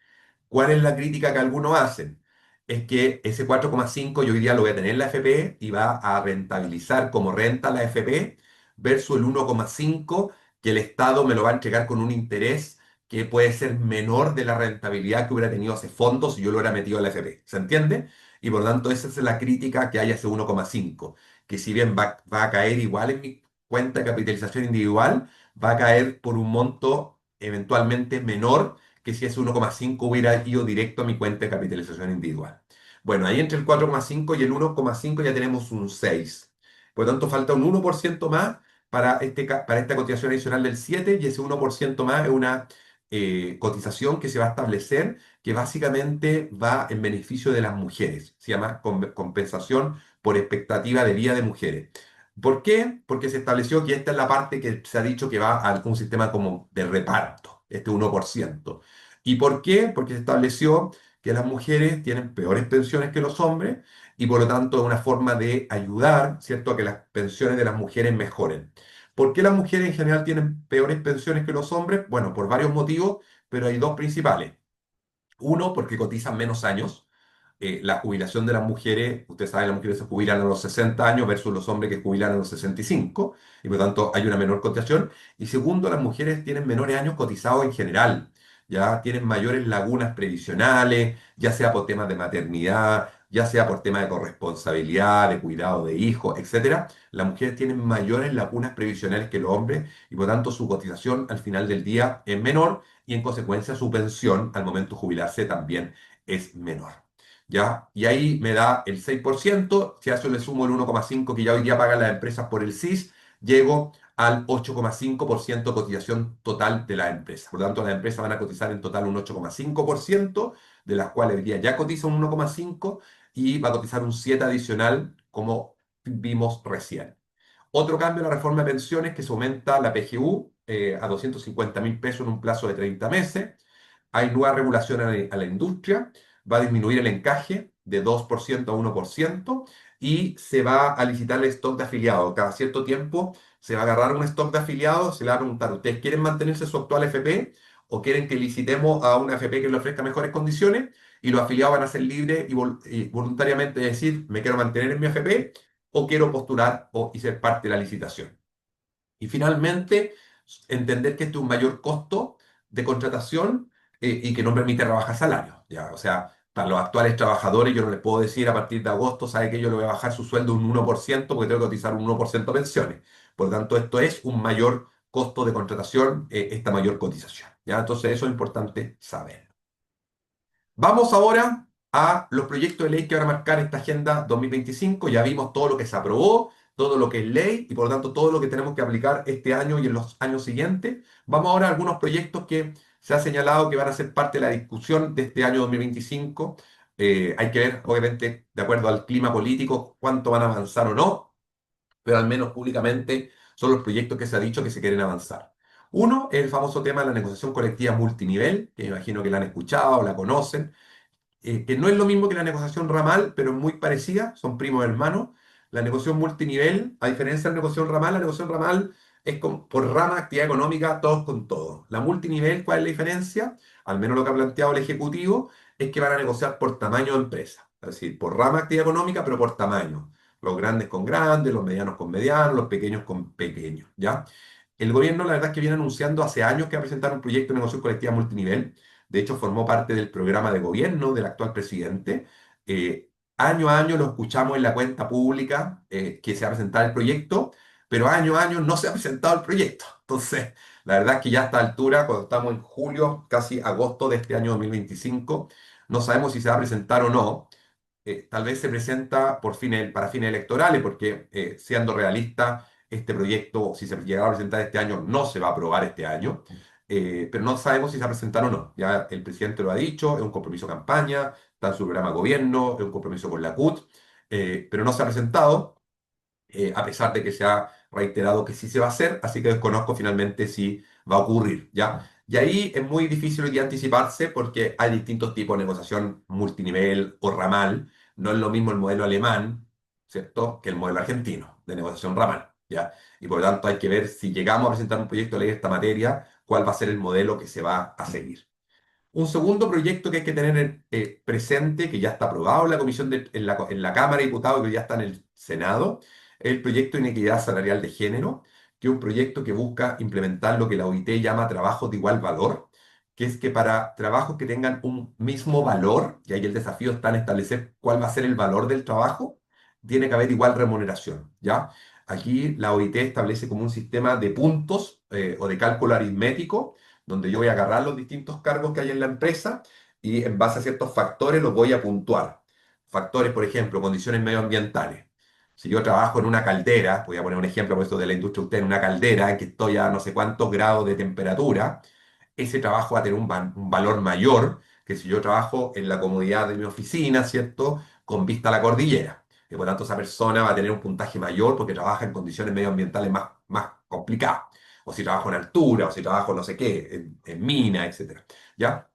¿Cuál es la crítica que algunos hacen? Es que ese 4,5 yo hoy día lo voy a tener en la FP y va a rentabilizar como renta la FP, versus el 1,5 que el Estado me lo va a entregar con un interés que puede ser menor de la rentabilidad que hubiera tenido ese fondo si yo lo hubiera metido en la FP. ¿Se entiende? Y por lo tanto, esa es la crítica que hay a ese 1,5, que si bien va a caer igual en mi cuenta de capitalización individual, va a caer por un monto eventualmente menor que si ese 1,5 hubiera ido directo a mi cuenta de capitalización individual. Bueno, ahí entre el 4,5 y el 1,5 ya tenemos un 6. Por lo tanto, falta un 1% más para esta cotización adicional del 7, y ese 1% más es una cotización que se va a establecer, que básicamente va en beneficio de las mujeres. Se llama compensación por expectativa de vida de mujeres. ¿Por qué? Porque se estableció que esta es la parte que se ha dicho que va a un sistema como de reparto, este 1%. ¿Y por qué? Porque se estableció que las mujeres tienen peores pensiones que los hombres, y por lo tanto es una forma de ayudar, ¿cierto?, a que las pensiones de las mujeres mejoren. ¿Por qué las mujeres en general tienen peores pensiones que los hombres? Bueno, por varios motivos, pero hay dos principales. Uno, porque cotizan menos años. La jubilación de las mujeres, ustedes saben, las mujeres se jubilan a los 60 años versus los hombres que jubilan a los 65, y por lo tanto hay una menor cotización. Y segundo, las mujeres tienen menores años cotizados en general, ya tienen mayores lagunas previsionales, ya sea por temas de maternidad, ya sea por temas de corresponsabilidad, de cuidado de hijos, etcétera. Las mujeres tienen mayores lagunas previsionales que los hombres, y por lo tanto su cotización al final del día es menor, y en consecuencia su pensión al momento de jubilarse también es menor. ¿Ya? Y ahí me da el 6%, si a eso le sumo el 1,5% que ya hoy día pagan las empresas por el SIS, llego al 8,5% de cotización total de las empresas. Por lo tanto, las empresas van a cotizar en total un 8,5%, de las cuales hoy día ya cotiza un 1,5% y va a cotizar un 7% adicional, como vimos recién. Otro cambio en la reforma de pensiones que se aumenta la PGU a 250.000 pesos en un plazo de 30 meses. Hay nueva regulación a la industria, va a disminuir el encaje de 2% a 1% y se va a licitar el stock de afiliados. Cada cierto tiempo se va a agarrar un stock de afiliados, se le va a preguntar, ¿ustedes quieren mantenerse su actual FP o quieren que licitemos a una FP que le ofrezca mejores condiciones? Y los afiliados van a ser libres y voluntariamente decir, me quiero mantener en mi FP o quiero postular y ser parte de la licitación. Y finalmente, entender que esto es un mayor costo de contratación y que no permite rebajar salarios. ¿Ya? O sea, para los actuales trabajadores yo no les puedo decir a partir de agosto, sabe que yo le voy a bajar su sueldo un 1% porque tengo que cotizar un 1% de pensiones. Por lo tanto, esto es un mayor costo de contratación, esta mayor cotización. ¿Ya? Entonces, eso es importante saber. Vamos ahora a los proyectos de ley que van a marcar esta Agenda 2025. Ya vimos todo lo que se aprobó, todo lo que es ley y por lo tanto todo lo que tenemos que aplicar este año y en los años siguientes. Vamos ahora a algunos proyectos que se ha señalado que van a ser parte de la discusión de este año 2025. Hay que ver, obviamente, de acuerdo al clima político, cuánto van a avanzar o no, pero al menos públicamente son los proyectos que se ha dicho que se quieren avanzar. Uno es el famoso tema de la negociación colectiva multinivel, que me imagino que la han escuchado, la conocen, que no es lo mismo que la negociación ramal, pero es muy parecida, son primos hermanos. La negociación multinivel, a diferencia de la negociación ramal es por rama, actividad económica, todos con todos. La multinivel, ¿cuál es la diferencia? Al menos lo que ha planteado el Ejecutivo, es que van a negociar por tamaño de empresa, es decir, por rama, actividad económica, pero por tamaño. Los grandes con grandes, los medianos con medianos, los pequeños con pequeños, ¿ya? El gobierno, la verdad es que viene anunciando hace años que va a presentar un proyecto de negociación colectiva multinivel. De hecho, formó parte del programa de gobierno del actual presidente. Año a año lo escuchamos en la cuenta pública que se va a presentar el proyecto, pero año a año no se ha presentado el proyecto. Entonces, la verdad es que ya a esta altura, cuando estamos en julio, casi agosto de este año 2025, no sabemos si se va a presentar o no. Tal vez se presenta para fines electorales, porque siendo realista, este proyecto, si se llegara a presentar este año, no se va a aprobar este año, pero no sabemos si se va a presentar o no. Ya el presidente lo ha dicho, es un compromiso de campaña, está en su programa de gobierno, es un compromiso con la CUT, pero no se ha presentado, a pesar de que se ha reiterado que sí se va a hacer, así que desconozco finalmente si va a ocurrir, ¿ya? Y ahí es muy difícil hoy día anticiparse porque hay distintos tipos de negociación multinivel o ramal. No es lo mismo el modelo alemán, ¿cierto?, que el modelo argentino de negociación ramal, ¿ya? Y por lo tanto hay que ver si llegamos a presentar un proyecto de ley de esta materia, cuál va a ser el modelo que se va a seguir. Un segundo proyecto que hay que tener presente, que ya está aprobado en la comisión en la Cámara de Diputados, que ya está en el Senado, es el proyecto de inequidad salarial de género, que es un proyecto que busca implementar lo que la OIT llama trabajos de igual valor, que es que para trabajos que tengan un mismo valor, y ahí el desafío está en establecer cuál va a ser el valor del trabajo, tiene que haber igual remuneración, ¿ya? Aquí la OIT establece como un sistema de puntos o de cálculo aritmético donde yo voy a agarrar los distintos cargos que hay en la empresa y en base a ciertos factores los voy a puntuar. Factores, por ejemplo, condiciones medioambientales. Si yo trabajo en una caldera, voy a poner un ejemplo por esto de la industria usted, en una caldera en que estoy a no sé cuántos grados de temperatura, ese trabajo va a tener un valor mayor que si yo trabajo en la comodidad de mi oficina, ¿cierto? Con vista a la cordillera. Y por lo tanto, esa persona va a tener un puntaje mayor porque trabaja en condiciones medioambientales más complicadas. O si trabajo en altura, o si trabajo no sé qué, en mina, etcétera. ¿Ya?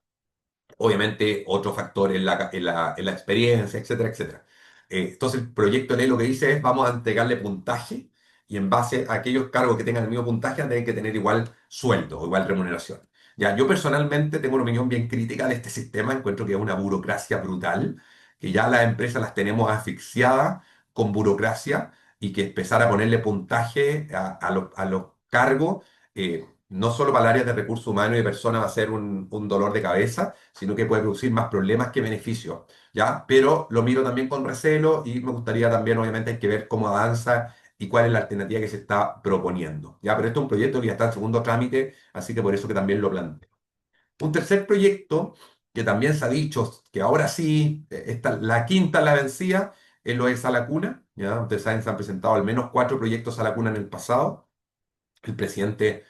Obviamente, otro factor en la experiencia, etcétera, etcétera. Entonces, el proyecto de ley lo que dice es, vamos a entregarle puntaje y en base a aquellos cargos que tengan el mismo puntaje, tienen que tener igual sueldo o igual remuneración. Ya, yo personalmente tengo una opinión bien crítica de este sistema, encuentro que es una burocracia brutal, que ya las empresas las tenemos asfixiadas con burocracia y que empezar a ponerle puntaje a los cargos, no solo para el área de recursos humanos y de personas va a ser un dolor de cabeza, sino que puede producir más problemas que beneficios, ¿ya? Pero lo miro también con recelo y me gustaría también, obviamente, hay que ver cómo avanza y cuál es la alternativa que se está proponiendo, ¿ya? Pero esto es un proyecto que ya está en segundo trámite, así que por eso que también lo planteo. Un tercer proyecto que también se ha dicho que ahora sí, la quinta la vencida, es lo de Sala Cuna. ¿Ya? Ustedes saben, se han presentado al menos 4 proyectos Sala Cuna en el pasado. El presidente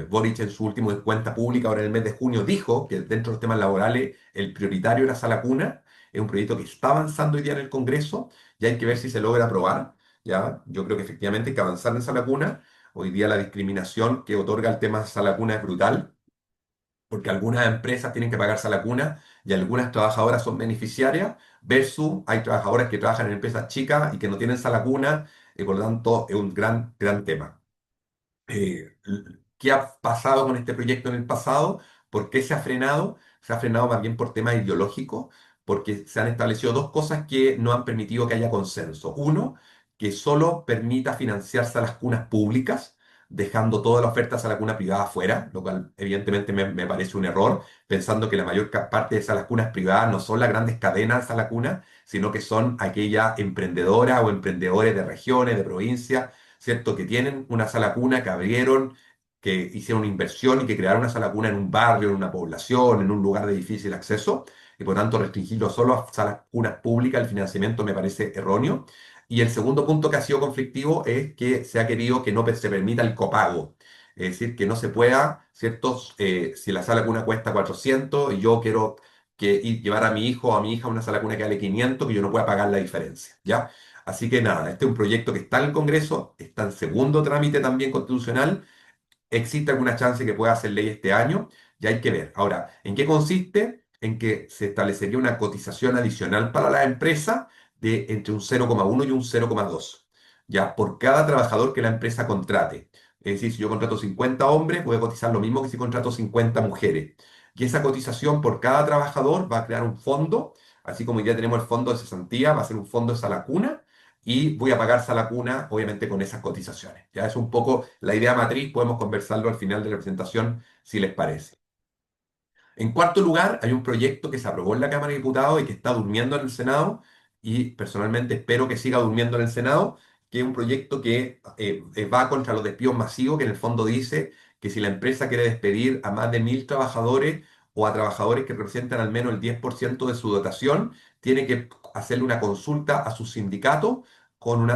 Boric en su último cuenta pública, ahora en el mes de junio, dijo que dentro de los temas laborales el prioritario era Sala Cuna. Es un proyecto que está avanzando hoy día en el Congreso y hay que ver si se logra aprobar. ¿Ya? Yo creo que efectivamente hay que avanzar en Sala Cuna. Hoy día la discriminación que otorga el tema Sala Cuna es brutal, porque algunas empresas tienen que pagarse a la cuna y algunas trabajadoras son beneficiarias, versus hay trabajadoras que trabajan en empresas chicas y que no tienen sala cuna, y por lo tanto es un gran, gran tema. ¿Qué ha pasado con este proyecto en el pasado? ¿Por qué se ha frenado? Se ha frenado más bien por temas ideológicos, porque se han establecido dos cosas que no han permitido que haya consenso. Uno, que solo permita financiarse a las cunas públicas, dejando todas las ofertas a la cuna privada fuera, lo cual evidentemente me parece un error, pensando que la mayor parte de esas cunas privadas no son las grandes cadenas a la cuna, sino que son aquellas emprendedoras o emprendedores de regiones, de provincias, ¿cierto? Que tienen una sala cuna, que abrieron, que hicieron una inversión y que crearon una sala cuna en un barrio, en una población, en un lugar de difícil acceso, y por tanto restringirlo solo a salas cunas públicas, el financiamiento me parece erróneo. Y el segundo punto que ha sido conflictivo es que se ha querido que no se permita el copago. Es decir, que no se pueda, ¿cierto? Si la sala cuna cuesta 400 y yo quiero llevar a mi hijo o a mi hija a una sala cuna que vale 500, que yo no pueda pagar la diferencia, ¿ya? Así que nada, este es un proyecto que está en el Congreso, está en segundo trámite también constitucional. ¿Existe alguna chance que pueda hacer ley este año? Ya hay que ver. Ahora, ¿en qué consiste? En que se establecería una cotización adicional para la empresa de entre un 0,1 y un 0,2, ya por cada trabajador que la empresa contrate. Es decir, si yo contrato 50 hombres, voy a cotizar lo mismo que si contrato 50 mujeres. Y esa cotización por cada trabajador va a crear un fondo, así como ya tenemos el fondo de cesantía, va a ser un fondo de esa cuna, y voy a pagarse a la cuna, obviamente, con esas cotizaciones. Ya es un poco la idea matriz, podemos conversarlo al final de la presentación, si les parece. En cuarto lugar, hay un proyecto que se aprobó en la Cámara de Diputados y que está durmiendo en el Senado, y personalmente espero que siga durmiendo en el Senado, que es un proyecto que va contra los despidos masivos, que en el fondo dice que si la empresa quiere despedir a más de 1.000 trabajadores o a trabajadores que representan al menos el 10% de su dotación, tiene que hacerle una consulta a su sindicato con un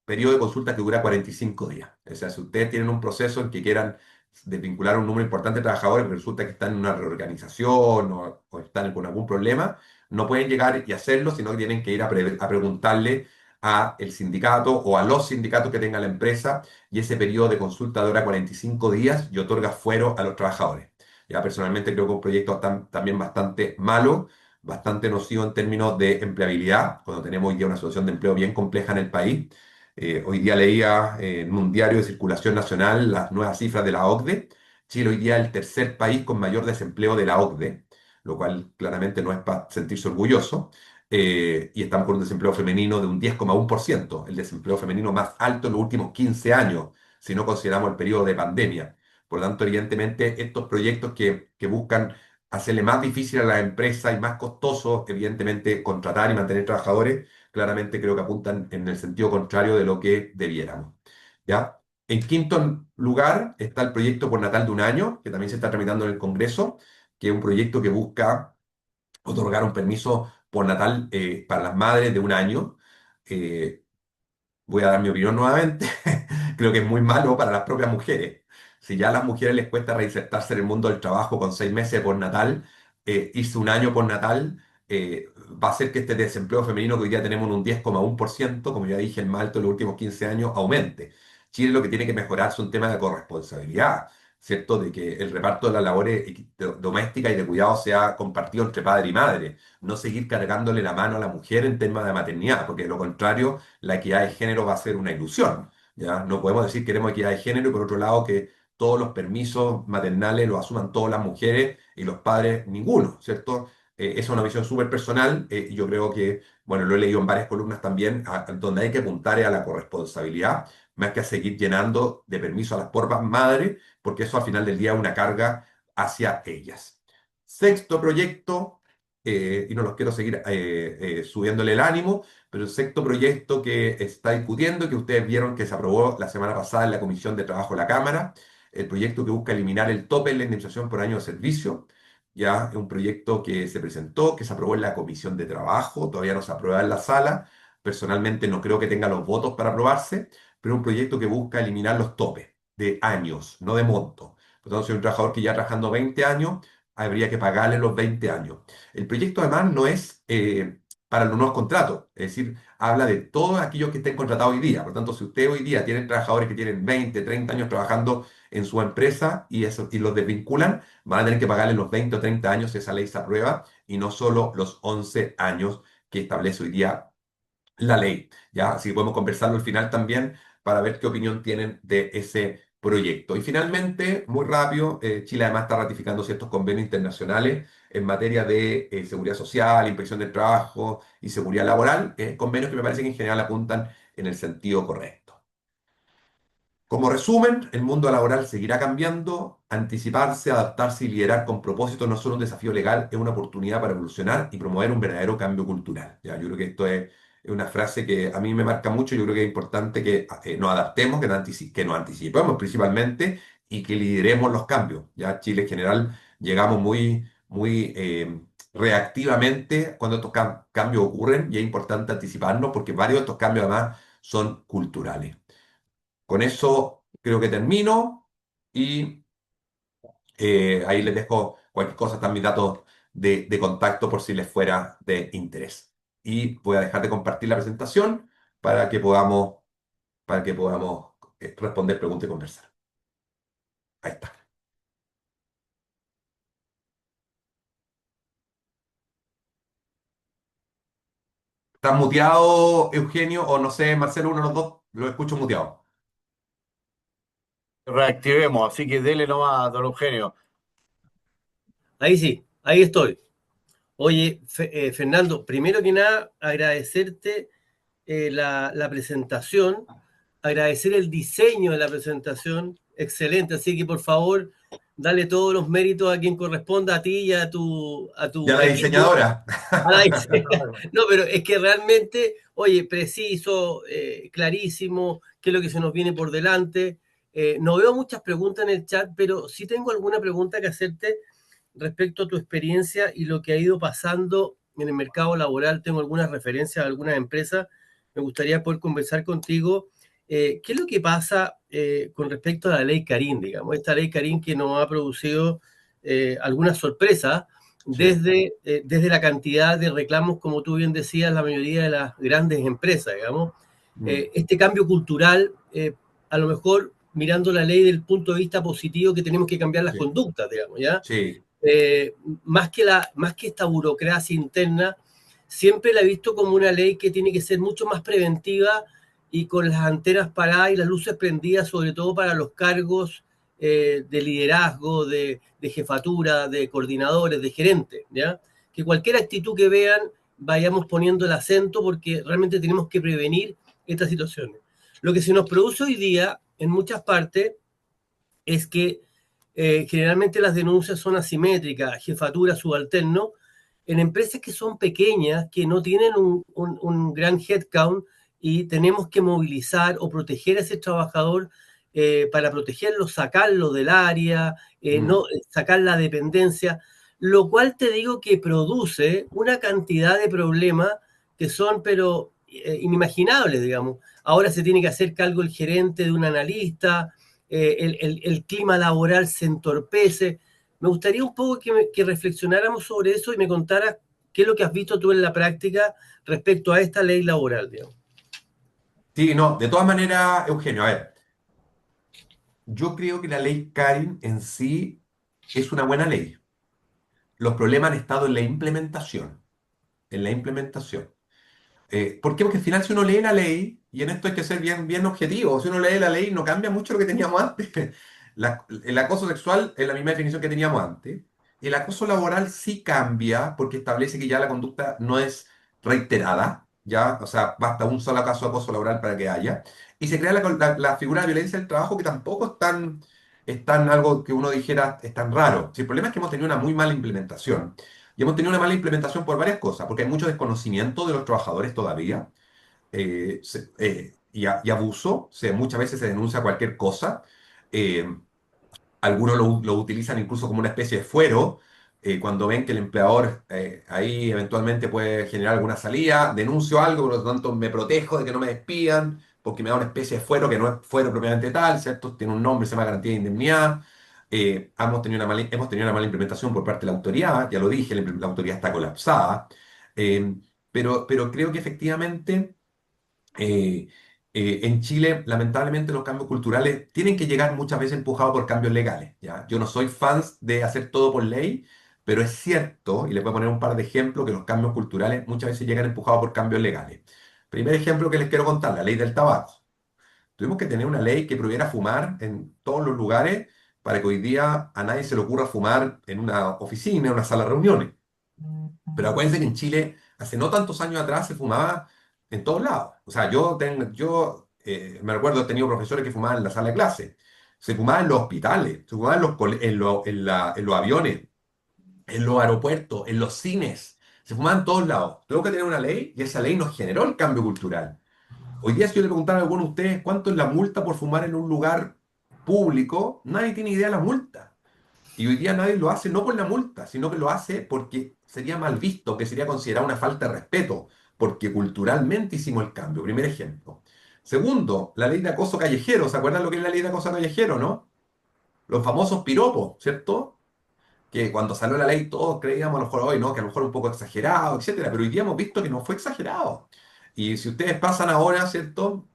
periodo de consulta que dura 45 días. O sea, si ustedes tienen un proceso en que quieran desvincular un número importante de trabajadores, pero resulta que están en una reorganización o están con algún problema, no pueden llegar y hacerlo, sino que tienen que ir a preguntarle a el sindicato o a los sindicatos que tenga la empresa, y ese periodo de consulta dura 45 días y otorga fuero a los trabajadores. Ya personalmente creo que es un proyecto también bastante malo, bastante nocivo en términos de empleabilidad, cuando tenemos hoy día una situación de empleo bien compleja en el país. Hoy día leía en un diario de circulación nacional las nuevas cifras de la OCDE. Chile hoy día es el tercer país con mayor desempleo de la OCDE, lo cual claramente no es para sentirse orgulloso. Y estamos con un desempleo femenino de un 10,1%, el desempleo femenino más alto en los últimos 15 años, si no consideramos el periodo de pandemia. Por lo tanto, evidentemente, estos proyectos que buscan hacerle más difícil a la empresa y más costoso, evidentemente, contratar y mantener trabajadores, claramente creo que apuntan en el sentido contrario de lo que debiéramos. ¿Ya? En quinto lugar está el proyecto por natal de un año, que también se está tramitando en el Congreso, que es un proyecto que busca otorgar un permiso por natal para las madres de un año. Eh, Voy a dar mi opinión nuevamente. Creo que es muy malo para las propias mujeres. Si ya a las mujeres les cuesta reinsertarse en el mundo del trabajo con 6 meses por natal, irse un año por natal va a hacer que este desempleo femenino que hoy día tenemos en un 10,1%, como ya dije, el más alto en los últimos 15 años, aumente. Chile lo que tiene que mejorar es un tema de corresponsabilidad, ¿cierto? De que el reparto de las labores domésticas y de cuidado sea compartido entre padre y madre. No seguir cargándole la mano a la mujer en temas de maternidad, porque de lo contrario la equidad de género va a ser una ilusión, ¿ya? No podemos decir que queremos equidad de género y por otro lado que todos los permisos maternales los asuman todas las mujeres y los padres ninguno, ¿cierto? Esa es una visión súper personal, y yo creo que, bueno, lo he leído en varias columnas también, donde hay que apuntar a la corresponsabilidad, más que a seguir llenando de permiso a las propias madres, porque eso al final del día es una carga hacia ellas. Sexto proyecto, y no los quiero seguir subiéndole el ánimo, pero el sexto proyecto que está discutiendo y que ustedes vieron que se aprobó la semana pasada en la Comisión de Trabajo de la Cámara, el proyecto que busca eliminar el tope en la indemnización por año de servicio. ya es un proyecto que se presentó, que se aprobó en la comisión de trabajo, todavía no se aprueba en la sala. Personalmente no creo que tenga los votos para aprobarse, pero es un proyecto que busca eliminar los topes de años, no de monto. Por lo tanto, si un trabajador que ya trabajando 20 años, habría que pagarle los 20 años. El proyecto además no es para los nuevos contratos, es decir, habla de todos aquellos que estén contratados hoy día. Por lo tanto, si usted hoy día tiene trabajadores que tienen 20, 30 años trabajando en su empresa y los desvinculan, van a tener que pagarle los 20 o 30 años si esa ley se aprueba y no solo los 11 años que establece hoy día la ley, ¿ya? Así que podemos conversarlo al final también para ver qué opinión tienen de ese proyecto. Y finalmente, muy rápido, Chile además está ratificando ciertos convenios internacionales en materia de seguridad social, inspección del trabajo y seguridad laboral, convenios que me parece que en general apuntan en el sentido correcto. Como resumen, el mundo laboral seguirá cambiando. Anticiparse, adaptarse y liderar con propósito no es solo un desafío legal, es una oportunidad para evolucionar y promover un verdadero cambio cultural. ¿Ya? Yo creo que esto es una frase que a mí me marca mucho. Yo creo que es importante que nos adaptemos, que nos anticipemos principalmente y que lideremos los cambios. Ya Chile en general llegamos muy reactivamente cuando estos cambios ocurren y es importante anticiparnos porque varios de estos cambios además son culturales. Con eso creo que termino y ahí les dejo cualquier cosa, están mis datos de contacto por si les fuera de interés. Y voy a dejar de compartir la presentación para que podamos, para que podamos responder preguntas y conversar. Ahí está. ¿Estás muteado, Eugenio? O no sé, Marcelo, uno de los dos, lo escucho muteado. Reactivemos, así que dele nomás, don Eugenio. Ahí sí, ahí estoy. Oye, Fernando, primero que nada, agradecerte la presentación, agradecer el diseño de la presentación, excelente, así que por favor, dale todos los méritos a quien corresponda, a ti y a Ya tu la equipo. diseñadora. No, pero es que realmente, oye, preciso, clarísimo, qué es lo que se nos viene por delante. No veo muchas preguntas en el chat, pero sí tengo alguna pregunta que hacerte respecto a tu experiencia y lo que ha ido pasando en el mercado laboral. Tengo algunas referencias a algunas empresas. Me gustaría poder conversar contigo. ¿Qué es lo que pasa con respecto a la ley Karim, digamos? Esta ley Karim que nos ha producido algunas sorpresas Sí. desde la cantidad de reclamos, como tú bien decías, la mayoría de las grandes empresas, digamos. Mm, Este cambio cultural, a lo mejor mirando la ley del punto de vista positivo, que tenemos que cambiar las sí, conductas, digamos, ¿ya? sí. eh, más que esta burocracia interna, siempre la he visto como una ley que tiene que ser mucho más preventiva y con las antenas paradas y las luces prendidas, sobre todo para los cargos de liderazgo, de jefatura, de coordinadores, de gerentes, ¿ya? Que cualquier actitud que vean, vayamos poniendo el acento porque realmente tenemos que prevenir estas situaciones. Lo que se nos produce hoy día en muchas partes es que generalmente las denuncias son asimétricas, jefatura, subalterno, en empresas que son pequeñas, que no tienen un gran headcount y tenemos que movilizar o proteger a ese trabajador para protegerlo, sacarlo del área, Mm. no, sacar la dependencia, lo cual te digo que produce una cantidad de problemas que son pero inimaginables, digamos. Ahora se tiene que hacer cargo el gerente de un analista, el clima laboral se entorpece. Me gustaría un poco que reflexionáramos sobre eso y me contaras qué es lo que has visto tú en la práctica respecto a esta ley laboral, digamos. Sí, no, de todas maneras, Eugenio, a ver. Yo creo que la ley Karin en sí es una buena ley. Los problemas han estado en la implementación. En la implementación. ¿Por qué? Porque al final si uno lee la ley, y en esto hay que ser bien objetivo, si uno lee la ley no cambia mucho lo que teníamos antes. El acoso sexual es la misma definición que teníamos antes. El acoso laboral sí cambia porque establece que ya la conducta no es reiterada, ya, o sea, basta un solo caso de acoso laboral para que haya. Y se crea la figura de violencia del trabajo que tampoco es tan algo que uno dijera es tan raro. Si el problema es que hemos tenido una muy mala implementación. Y hemos tenido una mala implementación por varias cosas, porque hay mucho desconocimiento de los trabajadores todavía y abuso. Muchas veces se denuncia cualquier cosa. eh, Algunos lo utilizan incluso como una especie de fuero, cuando ven que el empleador ahí eventualmente puede generar alguna salida, denuncio algo, por lo tanto me protejo de que no me despidan, porque me da una especie de fuero que no es fuero propiamente tal, ¿cierto? Tiene un nombre, se llama garantía de indemnidad. Hemos tenido una mala implementación por parte de la autoridad, ya lo dije, la autoridad está colapsada, eh, pero creo que efectivamente eh, en Chile, lamentablemente, los cambios culturales tienen que llegar muchas veces empujados por cambios legales, ¿ya? Yo no soy fan de hacer todo por ley, pero es cierto, y les voy a poner un par de ejemplos, que los cambios culturales muchas veces llegan empujados por cambios legales. Primer ejemplo que les quiero contar, la ley del tabaco. Tuvimos que tener una ley que prohibiera fumar en todos los lugares para que hoy día a nadie se le ocurra fumar en una oficina, en una sala de reuniones. Pero acuérdense que en Chile, hace no tantos años atrás, se fumaba en todos lados. O sea, me recuerdo, he tenido profesores que fumaban en la sala de clase. Se fumaba en los hospitales, se fumaba en los aviones, en los aeropuertos, en los cines. Se fumaba en todos lados. Tengo que tener una ley y esa ley nos generó el cambio cultural. Hoy día, si yo le preguntara a alguno de ustedes cuánto es la multa por fumar en un lugar público, nadie tiene idea de la multa. Y hoy día nadie lo hace no por la multa, sino que lo hace porque sería mal visto, que sería considerado una falta de respeto, porque culturalmente hicimos el cambio. Primer ejemplo. Segundo, la ley de acoso callejero. ¿Se acuerdan lo que es la ley de acoso callejero, no? Los famosos piropos, ¿cierto? Que cuando salió la ley todos creíamos a lo mejor hoy, ¿no? Que a lo mejor un poco exagerado, etcétera, pero hoy día hemos visto que no fue exagerado. Y si ustedes pasan ahora, ¿cierto?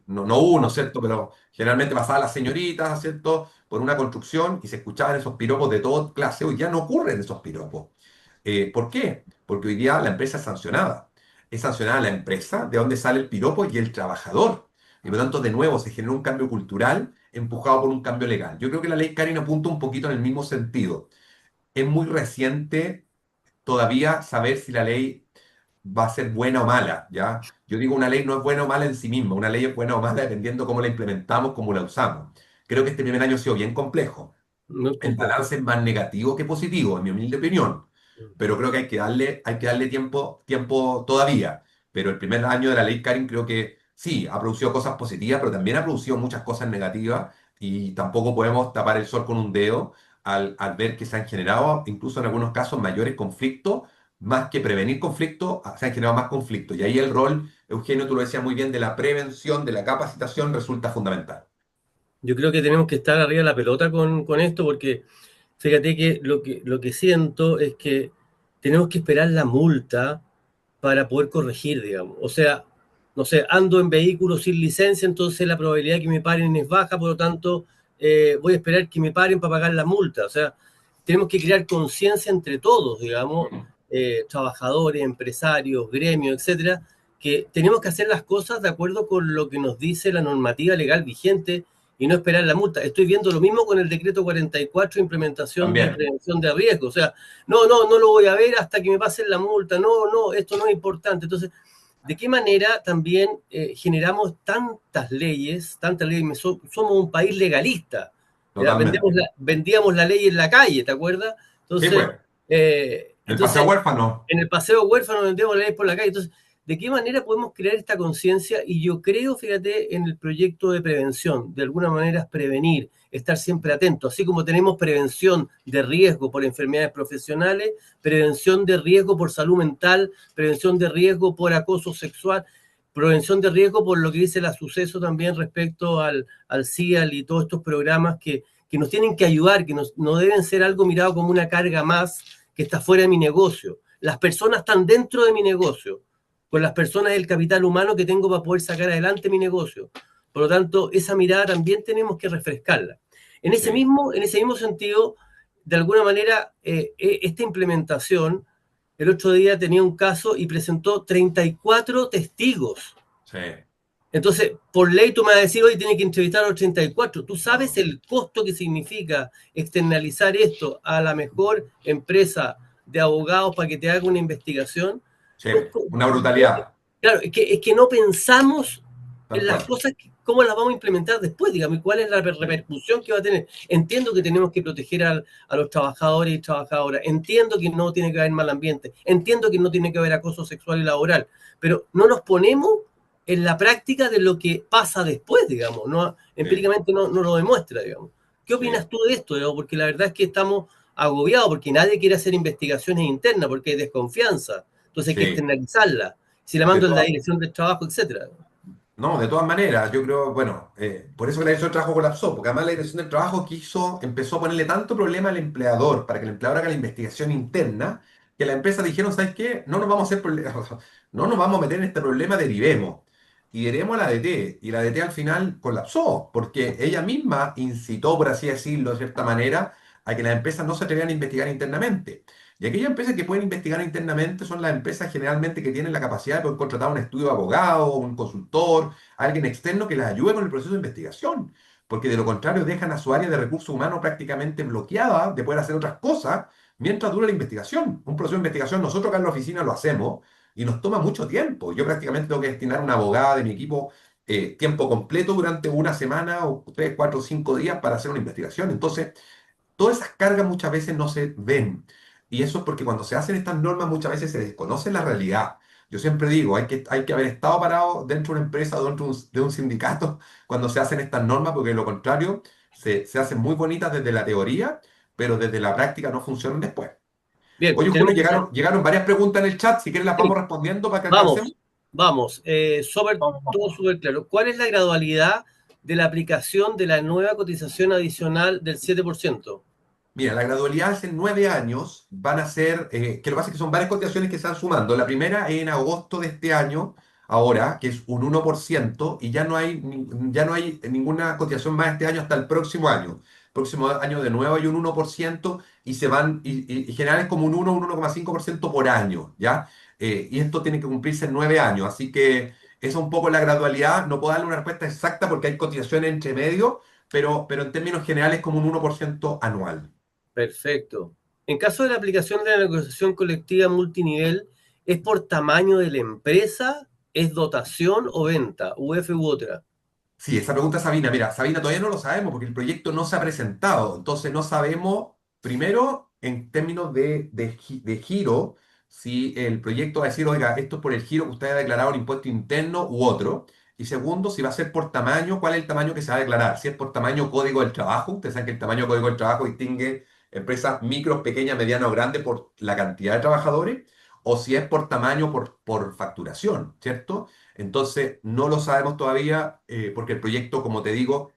No uno, ¿cierto? Pero generalmente pasaban las señoritas, ¿cierto? Por una construcción y se escuchaban esos piropos de toda clase. Hoy ya no ocurren esos piropos. ¿Por qué? Porque hoy día la empresa es sancionada. Es sancionada la empresa, de donde sale el piropo y el trabajador. Y por lo tanto, de nuevo, se genera un cambio cultural empujado por un cambio legal. Yo creo que la ley Karin apunta un poquito en el mismo sentido. Es muy reciente todavía saber si la ley va a ser buena o mala, ¿ya? Yo digo, una ley no es buena o mala en sí misma, una ley es buena o mala dependiendo cómo la implementamos, cómo la usamos. Creo que este primer año ha sido bien complejo. Muy El complejo. balance es más negativo que positivo, en mi humilde opinión, pero creo que hay que darle tiempo todavía. Pero el primer año de la ley Karin creo que sí, ha producido cosas positivas, pero también ha producido muchas cosas negativas y tampoco podemos tapar el sol con un dedo al ver que se han generado, incluso en algunos casos, mayores conflictos, más que prevenir conflictos, se han generado más conflictos. Y ahí el rol, Eugenio, tú lo decías muy bien, de la prevención, de la capacitación resulta fundamental. Yo creo que tenemos que estar arriba de la pelota con esto porque fíjate que lo que siento es que tenemos que esperar la multa para poder corregir, digamos. O sea, no sé, ando en vehículo sin licencia, entonces la probabilidad de que me paren es baja, por lo tanto, voy a esperar que me paren para pagar la multa. O sea, tenemos que crear conciencia entre todos, digamos, trabajadores, empresarios, gremios, etcétera, que tenemos que hacer las cosas de acuerdo con lo que nos dice la normativa legal vigente y no esperar la multa. Estoy viendo lo mismo con el decreto 44, implementación de También. prevención de riesgo. O sea, no lo voy a ver hasta que me pasen la multa. No, esto no es importante. Entonces, ¿de qué manera también generamos tantas leyes? Somos un país legalista. ¿Ya? Totalmente. Vendíamos la ley en la calle, ¿te acuerdas? Sí, Entonces, pues. El paseo entonces huérfano. en el paseo huérfano vendemos la ley por la calle. Entonces, ¿de qué manera podemos crear esta conciencia? Y yo creo, fíjate, en el proyecto de prevención, de alguna manera es prevenir, estar siempre atento, así como tenemos prevención de riesgo por enfermedades profesionales, prevención de riesgo por salud mental, prevención de riesgo por acoso sexual, prevención de riesgo por lo que dice la Suceso también respecto al CIAL y todos estos programas que nos tienen que ayudar, que no deben ser algo mirado como una carga más que está fuera de mi negocio. Las personas están dentro de mi negocio, con las personas del capital humano que tengo para poder sacar adelante mi negocio. Por lo tanto, esa mirada también tenemos que refrescarla. En ese Sí, mismo sentido, de alguna manera, esta implementación, el otro día tenía un caso y presentó 34 testigos. sí. Entonces, por ley tú me vas a decir, hoy tiene que entrevistar a los 34. ¿Tú sabes No. el costo que significa externalizar esto a la mejor empresa de abogados para que te haga una investigación? Sí, una brutalidad, Claro, es que no pensamos tal en las cual. cosas, cómo las vamos a implementar después, digamos, y cuál es la repercusión que va a tener. Entiendo que tenemos que proteger a los trabajadores y trabajadoras, entiendo que no tiene que haber mal ambiente, entiendo que no tiene que haber acoso sexual y laboral, pero no nos ponemos en la práctica de lo que pasa después, digamos, no, Sí, empíricamente no lo demuestra, digamos. ¿Qué sí. opinas tú de esto, digamos? Porque la verdad es que estamos agobiado porque nadie quiere hacer investigaciones internas porque hay desconfianza. Entonces hay que Sí, externalizarla. Si la de mando en la todas, dirección del trabajo, etcétera. no, de todas maneras, yo creo, bueno, por eso que la dirección del trabajo colapsó, porque además la dirección del trabajo empezó a ponerle tanto problema al empleador para que el empleador haga la investigación interna, que la empresa dijeron, ¿sabes qué? No nos vamos a hacer no nos vamos a meter en este problema, derivemos. Y derivemos a la DT, y la DT al final colapsó, porque ella misma incitó, por así decirlo, de cierta manera, a que las empresas no se atrevieran a investigar internamente. Y aquellas empresas que pueden investigar internamente son las empresas generalmente que tienen la capacidad de poder contratar un estudio de abogado, un consultor, alguien externo que les ayude con el proceso de investigación. Porque de lo contrario dejan a su área de recursos humanos prácticamente bloqueada de poder hacer otras cosas mientras dura la investigación. Un proceso de investigación nosotros acá en la oficina lo hacemos y nos toma mucho tiempo. Yo prácticamente tengo que destinar una abogada de mi equipo tiempo completo durante una semana o 3, 4, 5 días para hacer una investigación. Entonces, todas esas cargas muchas veces no se ven. Y eso es porque cuando se hacen estas normas muchas veces se desconoce la realidad. Yo siempre digo, hay que haber estado parado dentro de una empresa o dentro de un sindicato cuando se hacen estas normas, porque de lo contrario se hacen muy bonitas desde la teoría, pero desde la práctica no funcionan después. Bien, Oye, Julio, tenemos que llegaron varias preguntas en el chat, si quieres las vamos sí, respondiendo para que alcancemos. vamos, vamos. Todo súper claro. ¿Cuál es la gradualidad de la aplicación de la nueva cotización adicional del 7%? Mira, la gradualidad es en 9 años, van a ser, que lo que pasa es que son varias cotizaciones que se están sumando. La primera es en agosto de este año, ahora, que es un 1%, y ya no hay ninguna cotización más este año hasta el próximo año. Próximo año de nuevo hay un 1% y se van, y general es como un 1,5% por año, ¿ya? Y esto tiene que cumplirse en 9 años, así que esa es un poco la gradualidad. No puedo darle una respuesta exacta porque hay cotizaciones entre medio, pero en términos generales como un 1% anual. Perfecto. En caso de la aplicación de la negociación colectiva multinivel, ¿es por tamaño de la empresa, es dotación o venta, UF u otra? Sí, esa pregunta es Sabina. Mira, Sabina, todavía no lo sabemos porque el proyecto no se ha presentado. Entonces no sabemos, primero, en términos de giro, si el proyecto va a decir, oiga, esto es por el giro que usted ha declarado un impuesto interno u otro. Y segundo, si va a ser por tamaño, ¿cuál es el tamaño que se va a declarar? Si es por tamaño código del trabajo, ustedes saben que el tamaño código del trabajo distingue empresas micros, pequeñas, medianas o grandes por la cantidad de trabajadores, o si es por tamaño por facturación, ¿cierto? Entonces, no lo sabemos todavía porque el proyecto, como te digo,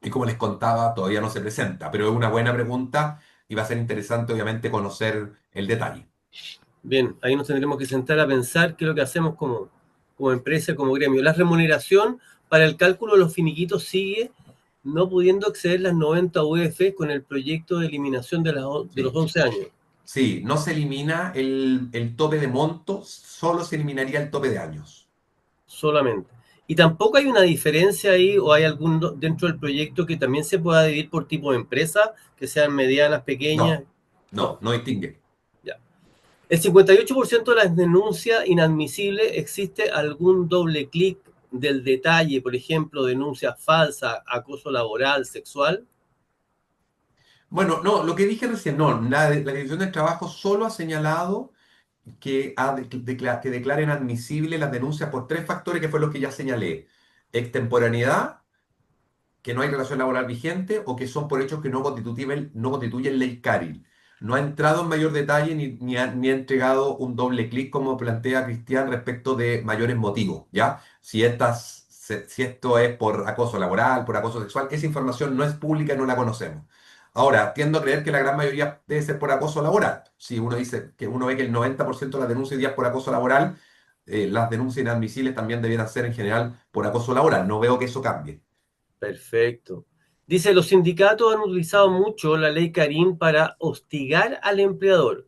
y como les contaba, todavía no se presenta, pero es una buena pregunta y va a ser interesante, obviamente, conocer el detalle. Bien, ahí nos tendremos que sentar a pensar qué es lo que hacemos como empresa, como gremio. La remuneración para el cálculo de los finiquitos sigue no pudiendo exceder las 90 UF con el proyecto de eliminación de los Sí, 11 años sí, no se elimina el tope de monto, solo se eliminaría el tope de años. solamente. Y tampoco hay una diferencia ahí o hay algún dentro del proyecto que también se pueda dividir por tipo de empresa, que sean medianas, pequeñas. No, no, No, no distingue. ya. El 58% de las denuncias inadmisibles existe algún doble clic del detalle, por ejemplo, denuncia falsa, acoso laboral, sexual. Bueno, no, lo que dije recién, no, la Dirección del Trabajo solo ha señalado que declaren admisibles las denuncias por tres factores que fue lo que ya señalé. Extemporaneidad, que no hay relación laboral vigente o que son por hechos que no constituyen ley Caril. No ha entrado en mayor detalle ni ha entregado un doble clic como plantea Cristian respecto de mayores motivos, ¿ya? Si esto es por acoso laboral, por acoso sexual, esa información no es pública y no la conocemos. Ahora, tiendo a creer que la gran mayoría debe ser por acoso laboral. Si uno dice que uno ve que el 90% de las denuncias hoy día es por acoso laboral, las denuncias inadmisibles también debieran ser en general por acoso laboral. No veo que eso cambie. Perfecto. Dice, los sindicatos han utilizado mucho la ley Karim para hostigar al empleador.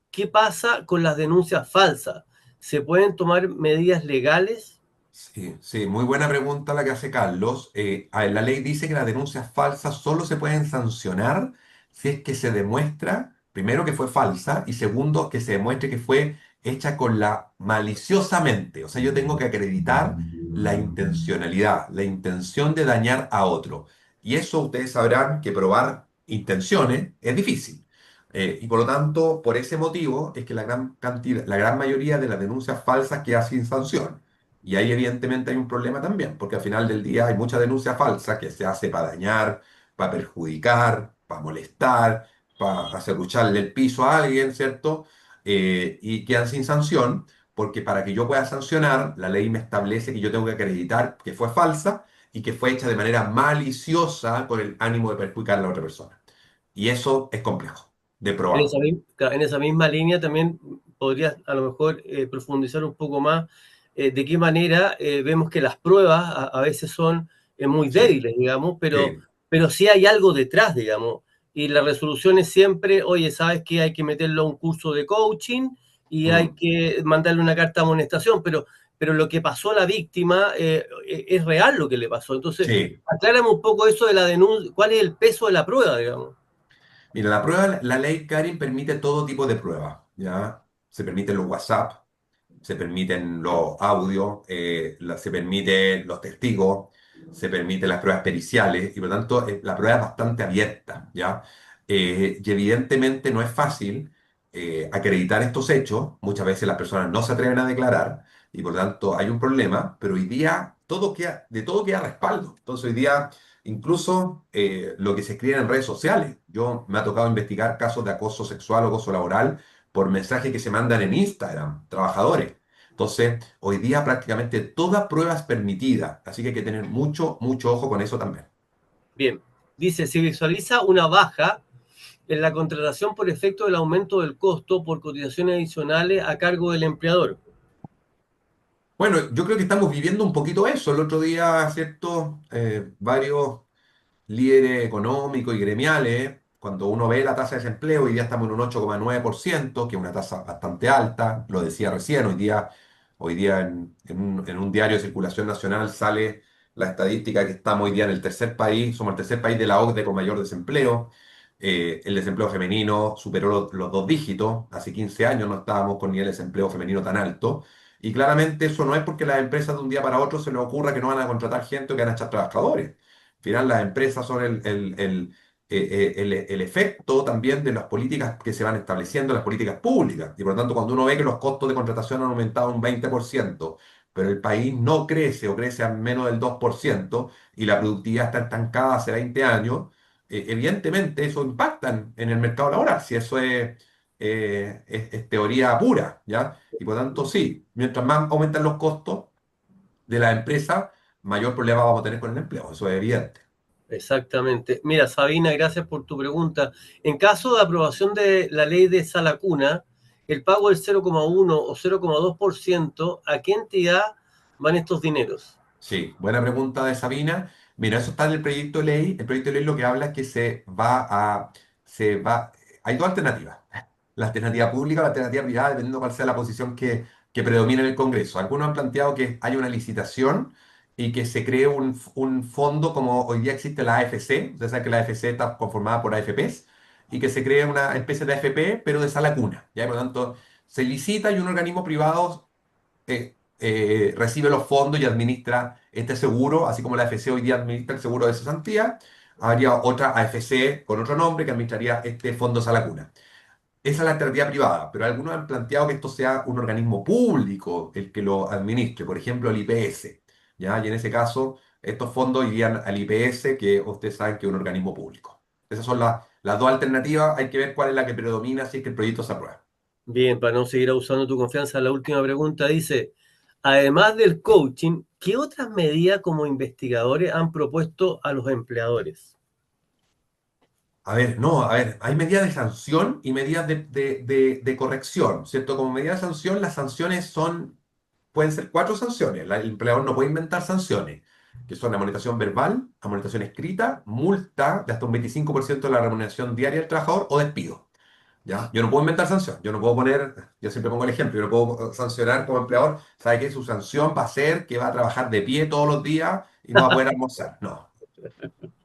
¿Qué pasa con las denuncias falsas? ¿Se pueden tomar medidas legales? Sí, sí, muy buena pregunta la que hace Carlos. La ley dice que las denuncias falsas solo se pueden sancionar si es que se demuestra, primero, que fue falsa y segundo, que se demuestre que fue hecha con la maliciosamente. O sea, yo tengo que acreditar la intencionalidad, la intención de dañar a otro. Y eso ustedes sabrán que probar intenciones es difícil. Y por lo tanto, por ese motivo es que la gran mayoría de las denuncias falsas queda sin sanción. Y ahí evidentemente hay un problema también, porque al final del día hay mucha denuncia falsa que se hace para dañar, para perjudicar, para molestar. para acerrucharle el piso a alguien, ¿cierto? Y quedan sin sanción, porque para que yo pueda sancionar, la ley me establece que yo tengo que acreditar que fue falsa y que fue hecha de manera maliciosa con el ánimo de perjudicar a la otra persona. Y eso es complejo de probar. En esa misma línea también podrías a lo mejor profundizar un poco más de qué manera vemos que las pruebas a veces son muy Sí, débiles, digamos, sí. pero sí hay algo detrás, digamos. Y la resolución es siempre, oye, ¿sabes qué? Hay que meterlo a un curso de coaching y hay Mm, que mandarle una carta de amonestación, pero lo que pasó a la víctima es real lo que le pasó. Entonces, sí. aclárame un poco eso de la denuncia, ¿cuál es el peso de la prueba, digamos? Mira, la prueba, la ley Karin permite todo tipo de pruebas, ¿ya? Se permiten los WhatsApp, se permiten los audios, se permiten los testigos, se permiten las pruebas periciales y por lo tanto la prueba es bastante abierta, ¿ya? Y evidentemente no es fácil acreditar estos hechos, muchas veces las personas no se atreven a declarar y por lo tanto hay un problema, pero hoy día de todo queda respaldo. Entonces hoy día incluso lo que se escribe en redes sociales, yo me ha tocado investigar casos de acoso sexual o acoso laboral por mensajes que se mandan en Instagram, trabajadores. Entonces, hoy día prácticamente toda prueba es permitida, así que hay que tener mucho, mucho ojo con eso también. Bien, dice, se visualiza una baja en la contratación por efecto del aumento del costo por cotizaciones adicionales a cargo del empleador. Bueno, yo creo que estamos viviendo un poquito eso. El otro día, ¿cierto? Varios líderes económicos y gremiales, cuando uno ve la tasa de desempleo, hoy día estamos en un 8,9%, que es una tasa bastante alta, lo decía recién, hoy día en un diario de circulación nacional sale la estadística que estamos hoy día en el tercer país, somos el tercer país de la OCDE con mayor desempleo. El desempleo femenino superó los dos dígitos, hace 15 años no estábamos con nivel de desempleo femenino tan alto. Y claramente eso no es porque las empresas de un día para otro se les ocurra que no van a contratar gente o que van a echar trabajadores. Al final, las empresas son el efecto también de las políticas que se van estableciendo, las políticas públicas. Y por lo tanto, cuando uno ve que los costos de contratación han aumentado un 20%, pero el país no crece o crece a menos del 2% y la productividad está estancada hace 20 años, evidentemente eso impacta en el mercado laboral, si eso es teoría pura, ¿ya? Y por lo tanto, sí, mientras más aumentan los costos de la empresa, mayor problema vamos a tener con el empleo, eso es evidente. Exactamente. Mira, Sabina, gracias por tu pregunta. En caso de aprobación de la ley de sala cuna, el pago del 0,1 o 0,2%, ¿a qué entidad van estos dineros? Sí, buena pregunta de Sabina. Mira, eso está en el proyecto de ley. El proyecto de ley lo que habla es que hay dos alternativas. La alternativa pública o la alternativa privada, dependiendo cuál sea la posición que predomina en el Congreso. Algunos han planteado que haya una licitación y que se cree un fondo como hoy día existe la AFC. Ustedes saben que la AFC está conformada por AFPs y que se cree una especie de AFP, pero de sala cuna. ¿Ya? Por lo tanto, se licita y un organismo privado recibe los fondos y administra este seguro, así como la AFC hoy día administra el seguro de cesantía, habría otra AFC con otro nombre que administraría este fondo Salacuna. Esa es la alternativa privada, pero algunos han planteado que esto sea un organismo público el que lo administre, por ejemplo el IPS, ¿ya? Y en ese caso, estos fondos irían al IPS, que ustedes saben que es un organismo público. Esas son las dos alternativas, hay que ver cuál es la que predomina si es que el proyecto se aprueba. Bien, para no seguir abusando de tu confianza, la última pregunta dice, además del coaching, ¿qué otras medidas como investigadores han propuesto a los empleadores? A ver, no, a ver, hay medidas de sanción y medidas de corrección, ¿cierto? Como medida de sanción, las sanciones pueden ser cuatro sanciones. El empleador no puede inventar sanciones, que son amonestación verbal, amonestación escrita, multa de hasta un 25% de la remuneración diaria del trabajador o despido. ¿Ya? Yo no puedo inventar sanción, yo no puedo poner, yo siempre pongo el ejemplo, yo no puedo sancionar como empleador, sabe que su sanción va a ser que va a trabajar de pie todos los días y no va a poder almorzar. No,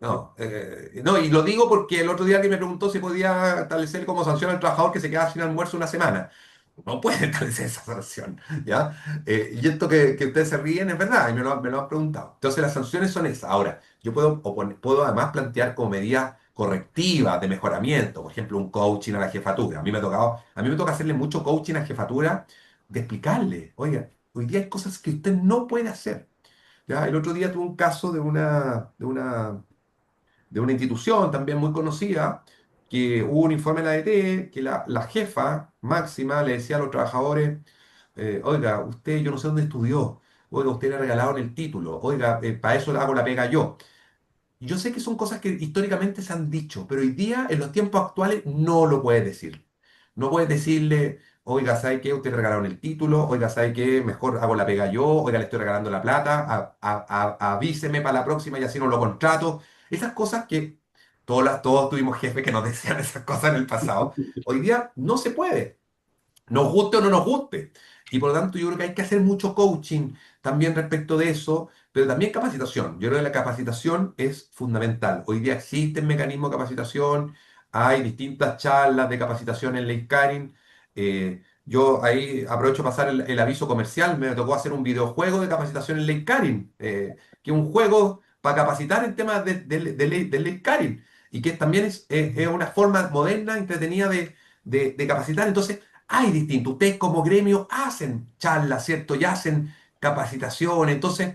no, no, y lo digo porque el otro día que me preguntó si podía establecer como sanción al trabajador que se queda sin almuerzo una semana. No puede establecer esa sanción, ¿ya? Y esto que ustedes se ríen es verdad, y me lo han preguntado. Entonces las sanciones son esas. Ahora, yo puedo además plantear como medidas correctivas de mejoramiento, por ejemplo, un coaching a la jefatura. A mí me toca hacerle mucho coaching a jefatura de explicarle, oiga, hoy día hay cosas que usted no puede hacer. ¿Ya? El otro día tuve un caso de una institución también muy conocida, que hubo un informe de la ADT que la jefa máxima le decía a los trabajadores, oiga, usted yo no sé dónde estudió, oiga, usted le regalaron el título, oiga, para eso le hago la pega yo. Yo sé que son cosas que históricamente se han dicho, pero hoy día, en los tiempos actuales, no lo puedes decir. No puedes decirle, oiga, ¿sabe qué? Usted le regalaron el título, oiga, ¿sabe qué? Mejor hago la pega yo, oiga, le estoy regalando la plata, avíseme para la próxima y así no lo contrato. Esas cosas que todos tuvimos jefes que nos decían esas cosas en el pasado. Hoy día no se puede, nos guste o no nos guste. Y por lo tanto yo creo que hay que hacer mucho coaching también respecto de eso, pero también capacitación. Yo creo que la capacitación es fundamental. Hoy día existen mecanismos de capacitación, hay distintas charlas de capacitación en LinkedIn. Yo ahí aprovecho para pasar el aviso comercial. Me tocó hacer un videojuego de capacitación en LinkedIn, que es un juego para capacitar en temas de LinkedIn y que también es una forma moderna, entretenida de capacitar. Entonces, hay distinto. Ustedes como gremio hacen charlas, ¿cierto? Y hacen capacitación. Entonces,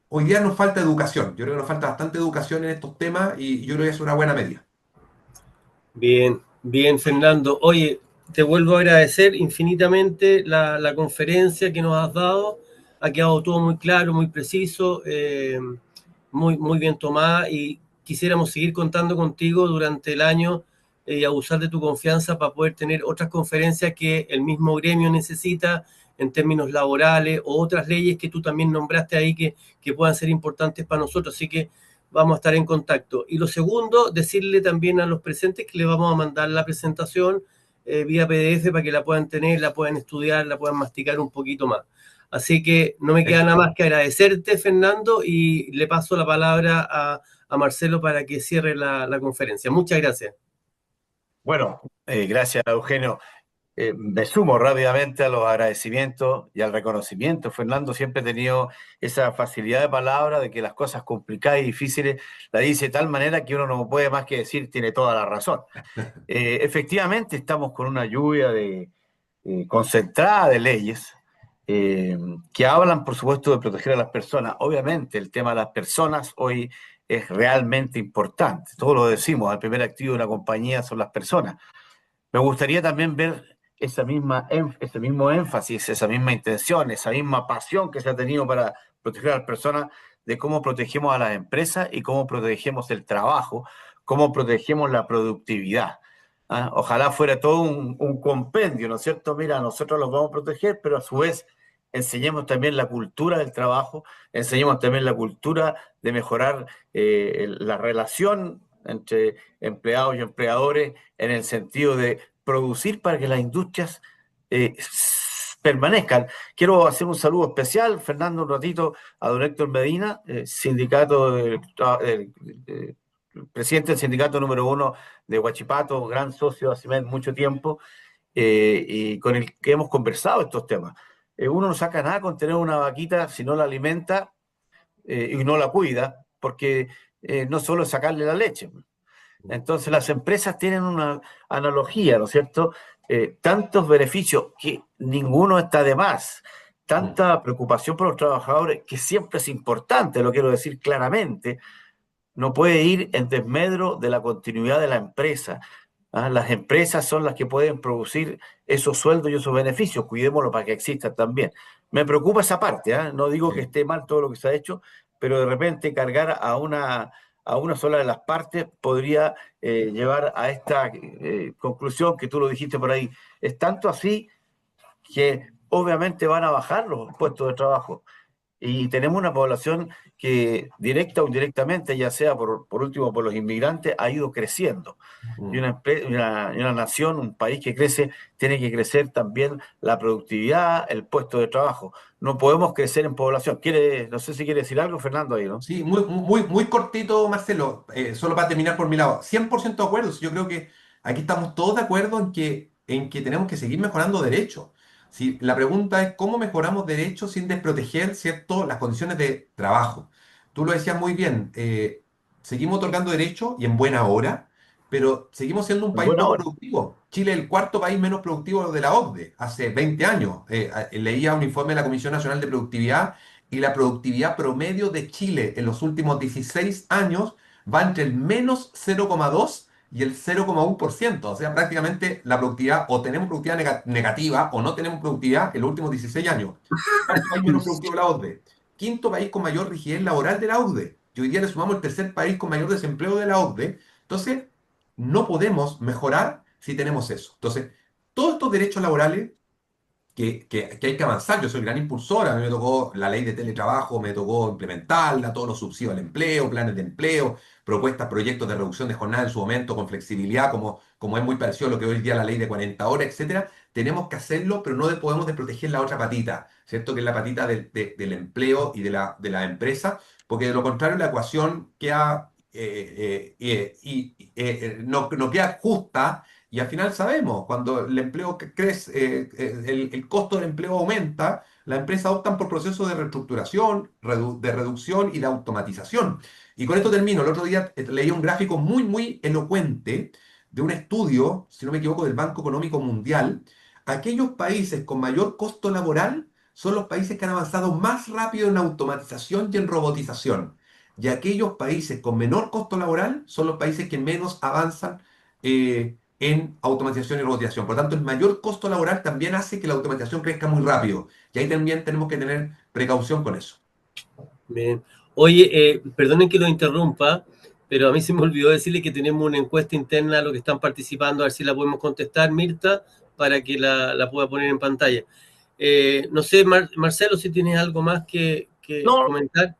hoy día nos falta educación. Yo creo que nos falta bastante educación en estos temas y yo creo que es una buena medida. Bien, bien, Fernando. Oye, te vuelvo a agradecer infinitamente la conferencia que nos has dado. Ha quedado todo muy claro, muy preciso, muy bien tomada y quisiéramos seguir contando contigo durante el año y abusar de tu confianza para poder tener otras conferencias que el mismo gremio necesita en términos laborales o otras leyes que tú también nombraste ahí que puedan ser importantes para nosotros. Así que vamos a estar en contacto. Y lo segundo, decirle también a los presentes que les vamos a mandar la presentación vía PDF para que la puedan tener, la puedan estudiar, la puedan masticar un poquito más. Así que no me queda nada más que agradecerte, Fernando, y le paso la palabra a Marcelo para que cierre la conferencia. Muchas gracias. Bueno, gracias, Eugenio. Me sumo rápidamente a los agradecimientos y al reconocimiento. Fernando siempre ha tenido esa facilidad de palabra de que las cosas complicadas y difíciles la dice de tal manera que uno no puede más que decir tiene toda la razón. Efectivamente, estamos con una lluvia concentrada de leyes eh, que hablan, por supuesto, de proteger a las personas. Obviamente, el tema de las personas hoy es realmente importante. Todos lo decimos, el primer activo de una compañía son las personas. Me gustaría también ver ese mismo énfasis, esa misma intención, esa misma pasión que se ha tenido para proteger a las personas, de cómo protegemos a las empresas y cómo protegemos el trabajo, cómo protegemos la productividad. ¿Ah? Ojalá fuera todo un compendio, ¿no es cierto? Mira, nosotros los vamos a proteger, pero a su vez enseñemos también la cultura del trabajo, enseñemos también la cultura de mejorar la relación entre empleados y empleadores en el sentido de producir para que las industrias eh, permanezcan. Quiero hacer un saludo especial, Fernando, un ratito a don Héctor Medina, presidente del sindicato número 1 de Huachipato, gran socio de ACIMED mucho tiempo, y con el que hemos conversado estos temas. Uno no saca nada con tener una vaquita si no la alimenta y no la cuida, porque no solo es sacarle la leche. Entonces las empresas tienen una analogía, ¿no es cierto? Tantos beneficios que ninguno está de más, tanta preocupación por los trabajadores que siempre es importante, lo quiero decir claramente, no puede ir en desmedro de la continuidad de la empresa. ¿Ah? Las empresas son las que pueden producir esos sueldos y esos beneficios, cuidémoslo para que existan también. Me preocupa esa parte, ¿ah? No digo que Sí. esté mal todo lo que se ha hecho, pero de repente cargar a una sola de las partes podría llevar a esta conclusión que tú lo dijiste por ahí. Es tanto así que obviamente van a bajar los puestos de trabajo. Y tenemos una población que directa o indirectamente, ya sea por último por los inmigrantes, ha ido creciendo. Y Mm. una nación, un país que crece, tiene que crecer también la productividad, el puesto de trabajo. No podemos crecer en población. No sé si quiere decir algo, Fernando, ahí, ¿no? Sí, muy cortito, Marcelo. Solo para terminar por mi lado. 100% de acuerdo. Yo creo que aquí estamos todos de acuerdo en que tenemos que seguir mejorando derechos. Si, la pregunta es cómo mejoramos derechos sin desproteger, ¿cierto?, las condiciones de trabajo. Tú lo decías muy bien. Seguimos otorgando derechos y en buena hora, pero seguimos siendo un En país buena poco hora. productivo. Chile es el cuarto país menos productivo de la OCDE, hace 20 años. Leía un informe de la Comisión Nacional de Productividad y la productividad promedio de Chile en los últimos 16 años va entre el -0,2 y el 0,1%. O sea, prácticamente la productividad, o tenemos productividad negativa o no tenemos productividad en los últimos 16 años. Cuarto país menos productivo de la OCDE. Quinto país con mayor rigidez laboral de la OCDE. Y hoy día le sumamos el tercer país con mayor desempleo de la OCDE. Entonces, no podemos mejorar si tenemos eso. Entonces, todos estos derechos laborales que hay que avanzar. Yo soy gran impulsor, a mí me tocó la ley de teletrabajo, me tocó implementarla, todos los subsidios al empleo, planes de empleo, propuestas, proyectos de reducción de jornada en su momento con flexibilidad, como es muy parecido a lo que hoy día la ley de 40 horas, etcétera. Tenemos que hacerlo, pero no podemos desproteger la otra patita, ¿cierto? Que es la patita del empleo y de la empresa, porque de lo contrario la ecuación queda, no queda justa y al final sabemos, cuando el empleo crece, el costo del empleo aumenta, las empresas optan por procesos de reestructuración, de reducción y de automatización. Y con esto termino. El otro día leí un gráfico muy, muy elocuente de un estudio, si no me equivoco, del Banco Económico Mundial. Aquellos países con mayor costo laboral son los países que han avanzado más rápido en automatización y en robotización. Y aquellos países con menor costo laboral son los países que menos avanzan en automatización y robotización. Por lo tanto, el mayor costo laboral también hace que la automatización crezca muy rápido. Y ahí también tenemos que tener precaución con eso. Bien. Oye, perdonen que lo interrumpa, pero a mí se me olvidó decirle que tenemos una encuesta interna a los que están participando, a ver si la podemos contestar, Mirta, para que la pueda poner en pantalla. No sé, Marcelo, si tienes algo más que No, comentar.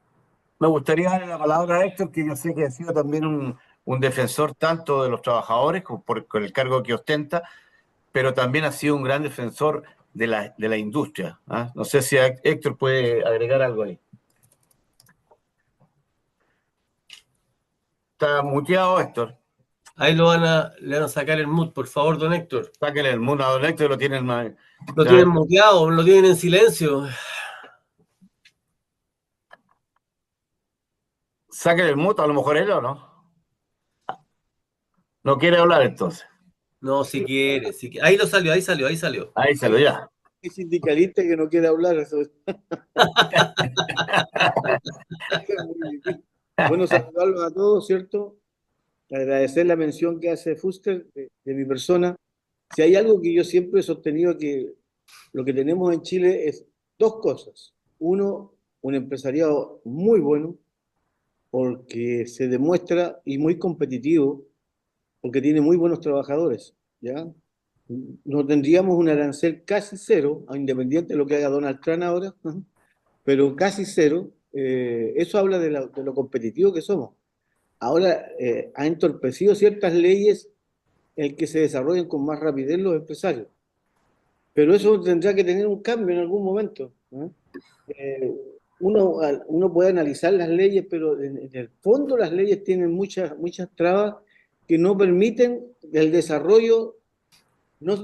me gustaría darle la palabra a Héctor, que yo sé que ha sido también un defensor tanto de los trabajadores con el cargo que ostenta, pero también ha sido un gran defensor de la industria. ¿Ah? No sé si Héctor puede agregar algo ahí. Está muteado, Héctor. Ahí le van a sacar el mute, por favor, don Héctor. Sáquenle el mundo a don Héctor y lo tienen más. Lo tienen muteado, lo tienen en silencio. Sáquenle el mute, a lo mejor él o no. No quiere hablar entonces. No, si quiere, si quiere. Ahí lo salió, ahí salió, ahí salió. Ahí se lo ya. Hay sindicalista que no quiere hablar. Eso es muy difícil. Bueno, saludarlos a todos, ¿cierto? Agradecer la mención que hace Fuster de mi persona. Si hay algo que yo siempre he sostenido, que lo que tenemos en Chile es dos cosas. Uno, un empresariado muy bueno, porque se demuestra, y muy competitivo, porque tiene muy buenos trabajadores, ¿ya? No tendríamos un arancel casi cero, independiente de lo que haga Donald Trump ahora, pero casi cero. Eso habla de lo competitivo que somos. Ahora ha entorpecido ciertas leyes el que se desarrollen con más rapidez los empresarios. Pero eso tendrá que tener un cambio en algún momento, ¿no? Uno puede analizar las leyes, pero en el fondo las leyes tienen muchas trabas que no permiten el desarrollo. No es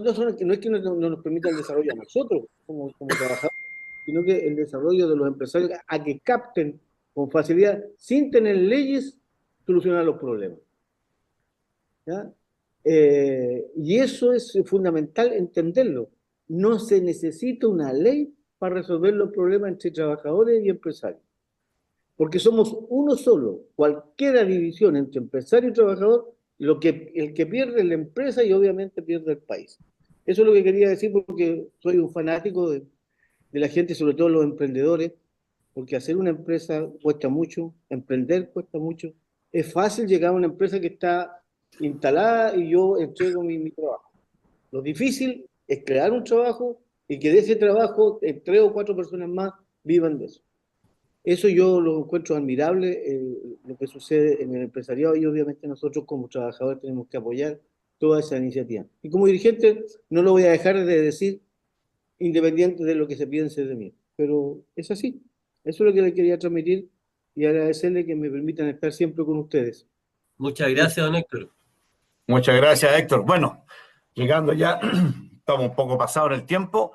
que no nos permita el desarrollo a nosotros como trabajadores, sino que el desarrollo de los empresarios a que capten con facilidad, sin tener leyes, solucionar los problemas. ¿Ya? Y eso es fundamental entenderlo. No se necesita una ley para resolver los problemas entre trabajadores y empresarios, porque somos uno solo. Cualquier división entre empresario y trabajador, el que pierde es la empresa y obviamente pierde el país. Eso es lo que quería decir, porque soy un fanático de la gente, sobre todo los emprendedores, porque hacer una empresa cuesta mucho, emprender cuesta mucho. Es fácil llegar a una empresa que está instalada y yo entrego mi trabajo. Lo difícil es crear un trabajo y que de ese trabajo 3 o 4 personas más vivan de eso. Eso yo lo encuentro admirable, lo que sucede en el empresariado, y obviamente nosotros como trabajadores tenemos que apoyar toda esa iniciativa. Y como dirigente no lo voy a dejar de decir, independiente de lo que se piense de mí, pero es así. Eso es lo que le quería transmitir y agradecerle que me permitan estar siempre con ustedes. Muchas gracias, don Héctor. Muchas gracias, Héctor. Bueno, llegando ya, estamos un poco pasados en el tiempo.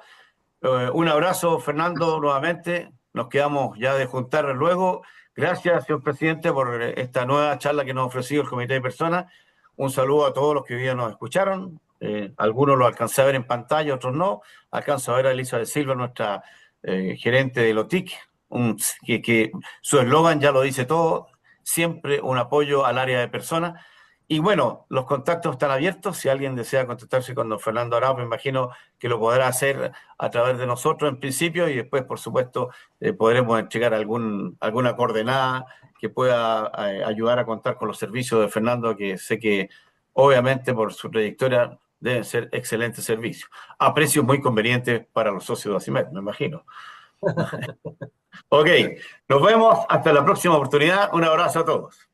Un abrazo, Fernando, nuevamente. Nos quedamos ya de juntar luego. Gracias, señor presidente, por esta nueva charla que nos ha ofrecido el Comité de Personas. Un saludo a todos los que hoy día nos escucharon. Algunos lo alcancé a ver en pantalla, otros no. Alcanzo a ver a Elizabeth Silva, nuestra gerente de LOTIC, que su eslogan ya lo dice todo, siempre un apoyo al área de personas. Y bueno, los contactos están abiertos. Si alguien desea contactarse con don Fernando Arauz, me imagino que lo podrá hacer a través de nosotros en principio y después, por supuesto, podremos entregar alguna coordenada que pueda ayudar a contar con los servicios de Fernando, que sé que obviamente por su trayectoria deben ser excelentes servicios, a precios muy convenientes para los socios de ACIMED, me imagino. Ok, nos vemos hasta la próxima oportunidad. Un abrazo a todos.